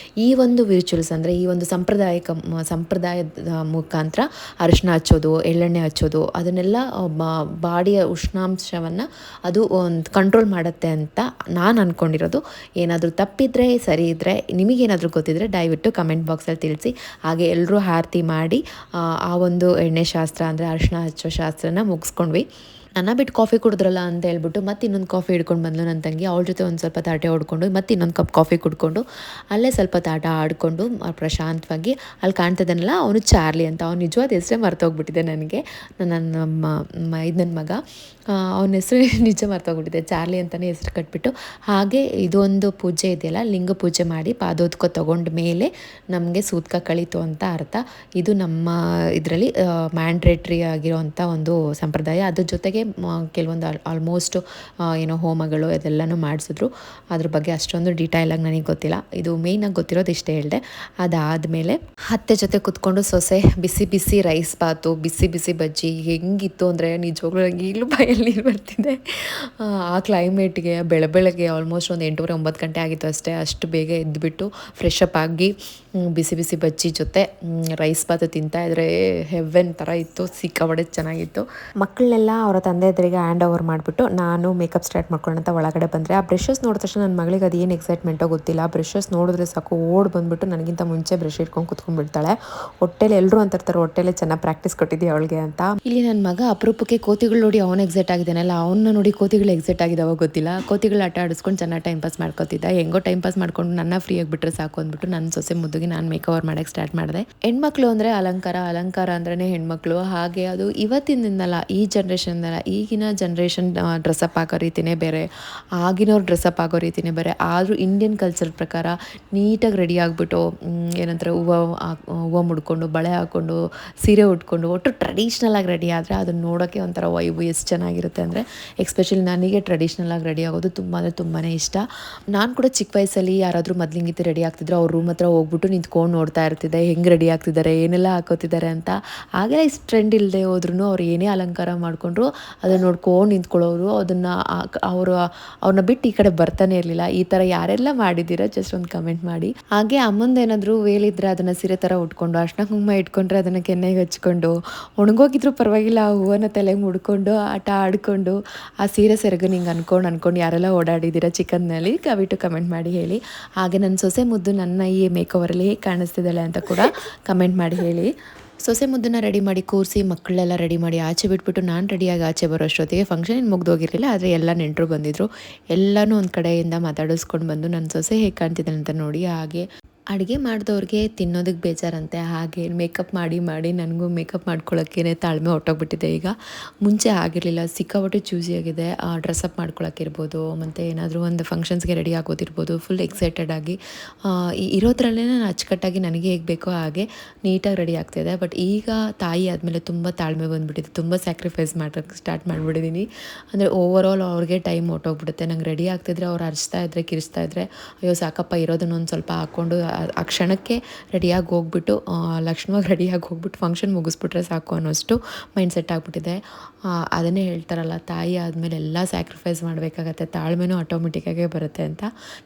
ಈ ಒಂದು ವಿಚುವಲ್ಸ್ ಅಂದರೆ ಈ ಒಂದು ಸಂಪ್ರದಾಯದ ಮುಖಾಂತರ ಅರಿಶಿನ ಹಚ್ಚೋದು, ಎಳ್ಳೆಣ್ಣೆ ಹಚ್ಚೋದು, ಅದನ್ನೆಲ್ಲ ಬಾಡಿಯ ಉಷ್ಣಾಂಶವನ್ನು ಅದು ಒಂದು ಕಂಟ್ರೋಲ್ ಮಾಡುತ್ತೆ ಅಂತ ನಾನು ಅಂದ್ಕೊಂಡಿರೋದು. ಏನಾದರೂ ತಪ್ಪಿದರೆ ಸರಿ ಇದ್ದರೆ ನಿಮಗೇನಾದರೂ ಗೊತ್ತಿದ್ದರೆ ದಯವಿಟ್ಟು ಕಮೆಂಟ್ ಬಾಕ್ಸಲ್ಲಿ ತಿಳಿಸಿ. ಹಾಗೆ ಎಲ್ಲರೂ ಆರತಿ ಮಾಡಿ ಆ ಒಂದು ಎಣ್ಣೆ ಶಾಸ್ತ್ರ ಅಂದರೆ ಅರಿಶಿನ ಹಚ್ಚೋ ಶಾಸ್ತ್ರನ ಮುಗಿಸ್ಕೊಂಡ್ವಿ. ನನ್ನ ಬಿಟ್ಟು ಕಾಫಿ ಕುಡಿದ್ರಲ್ಲ ಅಂತ ಹೇಳ್ಬಿಟ್ಟು ಮತ್ತೆ ಇನ್ನೊಂದು ಕಾಫಿ ಹಿಡ್ಕೊಂಡು ಬಂದು ನನ್ನ ತಂಗಿ. ಅವಳ ಜೊತೆ ಒಂದು ಸ್ವಲ್ಪ ತಾಟೆ ಹೊಡ್ಕೊಂಡು ಮತ್ತೆ ಇನ್ನೊಂದು ಕಪ್ ಕಾಫಿ ಕುಡ್ಕೊಂಡು ಅಲ್ಲೇ ಸ್ವಲ್ಪ ತಾಟ ಆಡಿಕೊಂಡು ಪ್ರಶಾಂತವಾಗಿ ಅಲ್ಲಿ ಕಾಣ್ತಿದ್ದಾನಲ್ಲ ಅವನು ಚಾರ್ಲಿ ಅಂತ. ಅವ್ನು ನಿಜವಾದ ಹೆಸರೇ ಮರ್ತೋಗ್ಬಿಟ್ಟಿದೆ ನನಗೆ. ನನ್ನ ಮಗ ಅವನ ಹೆಸರು ನಿಜ ಮರ್ತೋಗ್ಬಿಟ್ಟಿದೆ. ಚಾರ್ಲಿ ಅಂತಲೇ ಹೆಸರು ಕಟ್ಬಿಟ್ಟು ಹಾಗೆ ಇದೊಂದು ಪೂಜೆ ಇದೆಯಲ್ಲ, ಲಿಂಗ ಪೂಜೆ ಮಾಡಿ ಪಾದೋದ್ಕ ತೊಗೊಂಡ ಮೇಲೆ ನಮಗೆ ಸೂತಕ ಕಳೀತು ಅಂತ ಅರ್ಥ. ಇದು ನಮ್ಮ ಇದರಲ್ಲಿ ಮ್ಯಾಂಡ್ರೇಟ್ರಿ ಆಗಿರೋವಂಥ ಒಂದು ಸಂಪ್ರದಾಯ. ಅದ್ರ ಜೊತೆಗೆ ಕೆಲವೊಂದು ಆಲ್ಮೋಸ್ಟ್ ಏನೋ ಹೋಮಗಳು ಅದೆಲ್ಲನೂ ಮಾಡಿಸಿದ್ರು. ಅದ್ರ ಬಗ್ಗೆ ಅಷ್ಟೊಂದು ಡೀಟೇಲಾಗಿ ನನಗೆ ಗೊತ್ತಿಲ್ಲ. ಇದು ಮೇಯ್ನಾಗಿ ಗೊತ್ತಿರೋದು ಇಷ್ಟೇ ಹೇಳಿದೆ. ಅದಾದಮೇಲೆ ಅತ್ತೆ ಜೊತೆ ಕುತ್ಕೊಂಡು ಸೊಸೆ ಬಿಸಿ ಬಿಸಿ ರೈಸ್ ಬಾತು, ಬಿಸಿ ಬಿಸಿ ಬಜ್ಜಿ ಹೆಂಗಿತ್ತು ಅಂದರೆ ನಿಜವಾಗ್ಲೂ ನನಗೆ ಈಗಲೂ ಬಾಯಲ್ಲಿ ನೀರು ಬರ್ತಿದೆ. ಆ ಕ್ಲೈಮೇಟ್ಗೆ ಬೆಳಗ್ಗೆ ಆಲ್ಮೋಸ್ಟ್ ಒಂದು 8:30-9 ಗಂಟೆ ಆಗಿತ್ತು ಅಷ್ಟೇ. ಅಷ್ಟು ಬೇಗ ಎದ್ದುಬಿಟ್ಟು ಫ್ರೆಶ್ ಅಪ್ ಆಗಿ ಬಿಸಿ ಬಿಸಿ ಬಜ್ಜಿ ಜೊತೆ ರೈಸ್ ಬಾತು ತಿಂತಾಯಿದ್ರೆ ಹೆವೆನ್ ಥರ ಇತ್ತು. ಸಿಕ್ಕಾಪಟ್ಟೆ ಚೆನ್ನಾಗಿತ್ತು. ಮಕ್ಕಳನ್ನೆಲ್ಲ ಅವರ ತಂದೆ ಎದುರಿಗೆ ಹ್ಯಾಂಡ್ ಓವರ್ ಮಾಡಿಬಿಟ್ಟು ನಾನು ಮೇಕಪ್ ಸ್ಟಾರ್ಟ್ ಮಾಡ್ಕೊಳ್ಳೋಂತ ಒಳಗಡೆ ಬಂದರೆ ಆ ಬ್ರಷಸ್ ನೋಡಿದ ತಕ್ಷಣ ನನ್ನ ಮಗಳಿಗೆ ಅದು ಏನು ಎಕ್ಸೈಟ್ಮೆಂಟೋ ಗೊತ್ತಿಲ್ಲ. ಬ್ರಷಸ್ ನೋಡಿದ್ರೆ ಸಾಕು ಓಡ್ ಬಂದುಬಿಟ್ಟು ನನಗಿಂತ ಮುಂಚೆ ಬ್ರಷ್ ಇಟ್ಕೊಂಡು ಕುತ್ಕೊಂಡ್ಬಿಡ್ತಾಳೆ. ಹೊಟ್ಟೆಲಿ ಎಲ್ಲರೂ ಅಂತಿರ್ತಾರೆ ಹೊಟ್ಟೆಲೆ ಚೆನ್ನಾಗಿ ಪ್ರಾಕ್ಟೀಸ್ ಕೊಟ್ಟಿದ್ದೀವಿ ಅವಳಿಗೆ ಅಂತ. ಇಲ್ಲಿ ನನ್ನ ಮಗ ಅಪರೂಪಕ್ಕೆ ಕೋತಿಗಳು ನೋಡಿ ಅವನು ಎಕ್ಸೈಟ್ ಆಗಿದ್ದಾನಲ್ಲ, ಅವನ್ನ ನೋಡಿ ಕೋತಿಗಳು ಎಕ್ಸೈಟ್ ಆಗಿದ್ದಾವ ಗೊತ್ತಿಲ್ಲ. ಕೋತಿಗಳು ಆಟ ಆಡಿಸ್ಕೊಂಡು ಚೆನ್ನಾಗಿ ಟೈಮ್ ಪಾಸ್ ಮಾಡ್ಕೊತಿದ್ದ. ಹೆಂಗೋ ಟೈಮ್ ಪಾಸ್ ಮಾಡ್ಕೊಂಡು ನನ್ನ ಫ್ರೀ ಆಗಿಬಿಟ್ರೆ ಸಾಕು ಅಂದ್ಬಿಟ್ಟು ನನ್ನ ಸೊಸೆ ಮುದ್ದುಗೆ ನಾನು ಮೇಕ್ ಓವರ್ ಮಾಡೋಕ್ಕೆ ಸ್ಟಾರ್ಟ್ ಮಾಡಿದೆ. ಹೆಣ್ಮಕ್ಳು ಅಂದರೆ ಅಲಂಕಾರ ಅಂದ್ರೇ ಹೆಣ್ಮಕ್ಳು. ಹಾಗೆ ಅದು ಇವತ್ತಿನಿಂದಲ್ಲ, ಈ ಜನ್ರೇಷನ್ದಲ್ಲ, ಈಗಿನ ಜನ್ರೇಷನ್ ಡ್ರೆಸ್ಅಪ್ ಆಗೋ ರೀತಿಯೇ ಬೇರೆ, ಆಗಿನವ್ರು ಡ್ರೆಸ್ಅಪ್ ಆಗೋ ರೀತಿಯೇ ಬೇರೆ. ಆದರೂ ಇಂಡಿಯನ್ ಕಲ್ಚರ್ ಪ್ರಕಾರ ನೀಟಾಗಿ ರೆಡಿ ಆಗಿಬಿಟ್ಟು ಏನಂತಾರೆ ಹೂವು ಮುಡ್ಕೊಂಡು ಬಳೆ ಹಾಕ್ಕೊಂಡು ಸೀರೆ ಉಟ್ಕೊಂಡು ಒಟ್ಟು ಟ್ರೆಡಿಷ್ನಲ್ ಆಗಿ ರೆಡಿ ಆದರೆ ಅದನ್ನು ನೋಡೋಕ್ಕೆ ಒಂಥರ ವೈಬು ಎಷ್ಟು ಚೆನ್ನಾಗಿರುತ್ತೆ ಅಂದರೆ, ಎಸ್ಪೆಷಲಿ ನನಗೆ ಟ್ರೆಡಿಷ್ನಲ್ ಆಗಿ ರೆಡಿ ಆಗೋದು ತುಂಬ ಅಂದರೆ ತುಂಬಾ ಇಷ್ಟ. ನಾನು ಕೂಡ ಚಿಕ್ಕ ವಯಸ್ಸಲ್ಲಿ ಯಾರಾದರೂ ಮೊದಲಿಂಗಿತ್ತು ರೆಡಿ ಆಗ್ತಿದ್ರು ಅವ್ರ ರೂಮ್ ಹತ್ರ ಹೋಗ್ಬಿಟ್ಟು ನಿಂತ್ಕೊಂಡು ನೋಡ್ತಾ ಇರ್ತಿದ್ದೆ ಹೆಂಗೆ ರೆಡಿ ಆಗ್ತಿದ್ದಾರೆ, ಏನೆಲ್ಲ ಹಾಕೋತಿದ್ದಾರೆ ಅಂತ. ಹಾಗೆಲ್ಲ ಇಷ್ಟು ಟ್ರೆಂಡ್ ಇಲ್ಲದೆ ಹೋದ್ರೂ ಅವ್ರು ಏನೇ ಅಲಂಕಾರ ಮಾಡಿಕೊಂಡ್ರು ಅದನ್ನು ನೋಡ್ಕೊಂಡು ನಿಂತ್ಕೊಳ್ಳೋರು. ಅದನ್ನು ಅವ್ರನ್ನ ಬಿಟ್ಟು ಈ ಕಡೆ ಬರ್ತಾನೆ ಇರಲಿಲ್ಲ. ಈ ಥರ ಯಾರೆಲ್ಲ ಮಾಡಿದ್ದೀರಾ ಜಸ್ಟ್ ಒಂದು ಕಮೆಂಟ್ ಮಾಡಿ. ಹಾಗೆ ಅಮ್ಮಂದೇನಾದರೂ ವೇಲಿದ್ರೆ ಅದನ್ನು ಸೀರೆ ಥರ ಉಟ್ಕೊಂಡು, ಅರ್ಶಿನ ಕುಂಕುಮ ಇಟ್ಕೊಂಡ್ರೆ ಅದನ್ನು ಕೆನ್ನೆಗೆ ಹಚ್ಕೊಂಡು, ಒಣಗೋಗಿದ್ರು ಪರವಾಗಿಲ್ಲ ಆ ಹೂವನ್ನ ತಲೆಗೆ ಮುಡ್ಕೊಂಡು ಆಟ ಆಡಿಕೊಂಡು ಆ ಸೀರೆ ಸೆರಗು ಹಿಂಗೆ ಅನ್ಕೊಂಡು ಯಾರೆಲ್ಲ ಓಡಾಡಿದ್ದೀರಾ ಚಿಕನ್ನಲ್ಲಿ ದಯವಿಟ್ಟು ಕಮೆಂಟ್ ಮಾಡಿ ಹೇಳಿ. ಹಾಗೆ ನನ್ನ ಸೊಸೆ ಮುದ್ದು ನನ್ನ ಈ ಮೇಕ್ ಓವರಲ್ಲಿ ಹೇಗೆ ಕಾಣಿಸ್ತಿದ್ದಾಳೆ ಅಂತ ಕೂಡ ಕಮೆಂಟ್ ಮಾಡಿ ಹೇಳಿ. ಸೊಸೆ ಮುದ್ದನ್ನು ರೆಡಿ ಮಾಡಿ ಕೂರಿಸಿ ಮಕ್ಕಳೆಲ್ಲ ರೆಡಿ ಮಾಡಿ ಆಚೆ ಬಿಟ್ಬಿಟ್ಟು ನಾನು ರೆಡಿಯಾಗಿ ಆಚೆ ಬರೋ ಅಷ್ಟೊತ್ತಿಗೆ ಫಂಕ್ಷನ್ ಏನು ಮುಗ್ದೋಗಿರಲಿಲ್ಲ. ಆದರೆ ಎಲ್ಲ ನೆಂಟರು ಬಂದಿದ್ದರು. ಎಲ್ಲನೂ ಒಂದು ಕಡೆಯಿಂದ ಮಾತಾಡಿಸ್ಕೊಂಡು ಬಂದು ನನ್ನ ಸೊಸೆ ಹೇಗೆ ಕಾಣ್ತಿದ್ದಾಳೆ ಅಂತ ನೋಡಿ. ಹಾಗೆ ಅಡುಗೆ ಮಾಡಿದವ್ರಿಗೆ ತಿನ್ನೋದಕ್ಕೆ ಬೇಜಾರಂತೆ. ಹಾಗೆ ಮೇಕಪ್ ಮಾಡಿ ನನಗೂ ಮೇಕಪ್ ಮಾಡ್ಕೊಳ್ಳೋಕ್ಕೇ ತಾಳ್ಮೆ ಹೊಟ್ಟೋಗ್ಬಿಟ್ಟಿದೆ ಈಗ. ಮುಂಚೆ ಆಗಿರಲಿಲ್ಲ, ಸಿಕ್ಕಾಪಟ್ಟೆ ಚೂಸಿಯಾಗಿದೆ. ಡ್ರೆಸ್ಅಪ್ ಮಾಡ್ಕೊಳ್ಳೋಕ್ಕಿರ್ಬೋದು, ಮತ್ತು ಏನಾದರೂ ಒಂದು ಫಂಕ್ಷನ್ಸ್ಗೆ ರೆಡಿ ಆಗೋದಿರ್ಬೋದು, ಫುಲ್ ಎಕ್ಸೈಟೆಡ್ ಆಗಿ ಇರೋದ್ರಲ್ಲೇ ನಾನು ಅಚ್ಚುಕಟ್ಟಾಗಿ ನನಗೆ ಹೇಗೆ ಬೇಕೋ ಹಾಗೆ ನೀಟಾಗಿ ರೆಡಿ ಆಗ್ತಾಯಿದೆ. ಬಟ್ ಈಗ ತಾಯಿ ಆದಮೇಲೆ ತುಂಬ ತಾಳ್ಮೆ ಬಂದುಬಿಟ್ಟಿದೆ, ತುಂಬ ಸ್ಯಾಕ್ರಿಫೈಸ್ ಮಾಡೋಕ್ಕೆ ಸ್ಟಾರ್ಟ್ ಮಾಡಿಬಿಟ್ಟಿದ್ದೀನಿ. ಅಂದರೆ ಓವರಾಲ್ ಅವ್ರಿಗೆ ಟೈಮ್ ಹೊಟ್ಟೋಗ್ಬಿಡುತ್ತೆ. ನಂಗೆ ರೆಡಿ ಆಗ್ತಿದ್ರೆ ಅವ್ರು ಕಿರಿಸ್ತಾ ಇದ್ದರೆ ಅಯ್ಯೋ ಸಾಕಪ್ಪ ಇರೋದನ್ನ ಒಂದು ಸ್ವಲ್ಪ ಹಾಕ್ಕೊಂಡು ಆ ಕ್ಷಣಕ್ಕೆ ರೆಡಿಯಾಗಿ ಹೋಗ್ಬಿಟ್ಟು ಲಕ್ಷ್ಮವಾಗಿ ರೆಡಿಯಾಗಿ ಹೋಗ್ಬಿಟ್ಟು ಫಂಕ್ಷನ್ ಮುಗಿಸ್ಬಿಟ್ರೆ ಸಾಕು ಅನ್ನೋಷ್ಟು ಮೈಂಡ್ ಸೆಟ್ ಆಗಿಬಿಟ್ಟಿದೆ. ಅದನ್ನೇ ಹೇಳ್ತಾರಲ್ಲ, ತಾಯಿ ಆದಮೇಲೆ ಎಲ್ಲ ಸ್ಯಾಕ್ರಿಫೈಸ್ ಮಾಡಬೇಕಾಗತ್ತೆ, ತಾಳ್ಮೆನೂ ಆಟೋಮೆಟಿಕ್ಕಾಗೇ ಬರುತ್ತೆ ಅಂತ.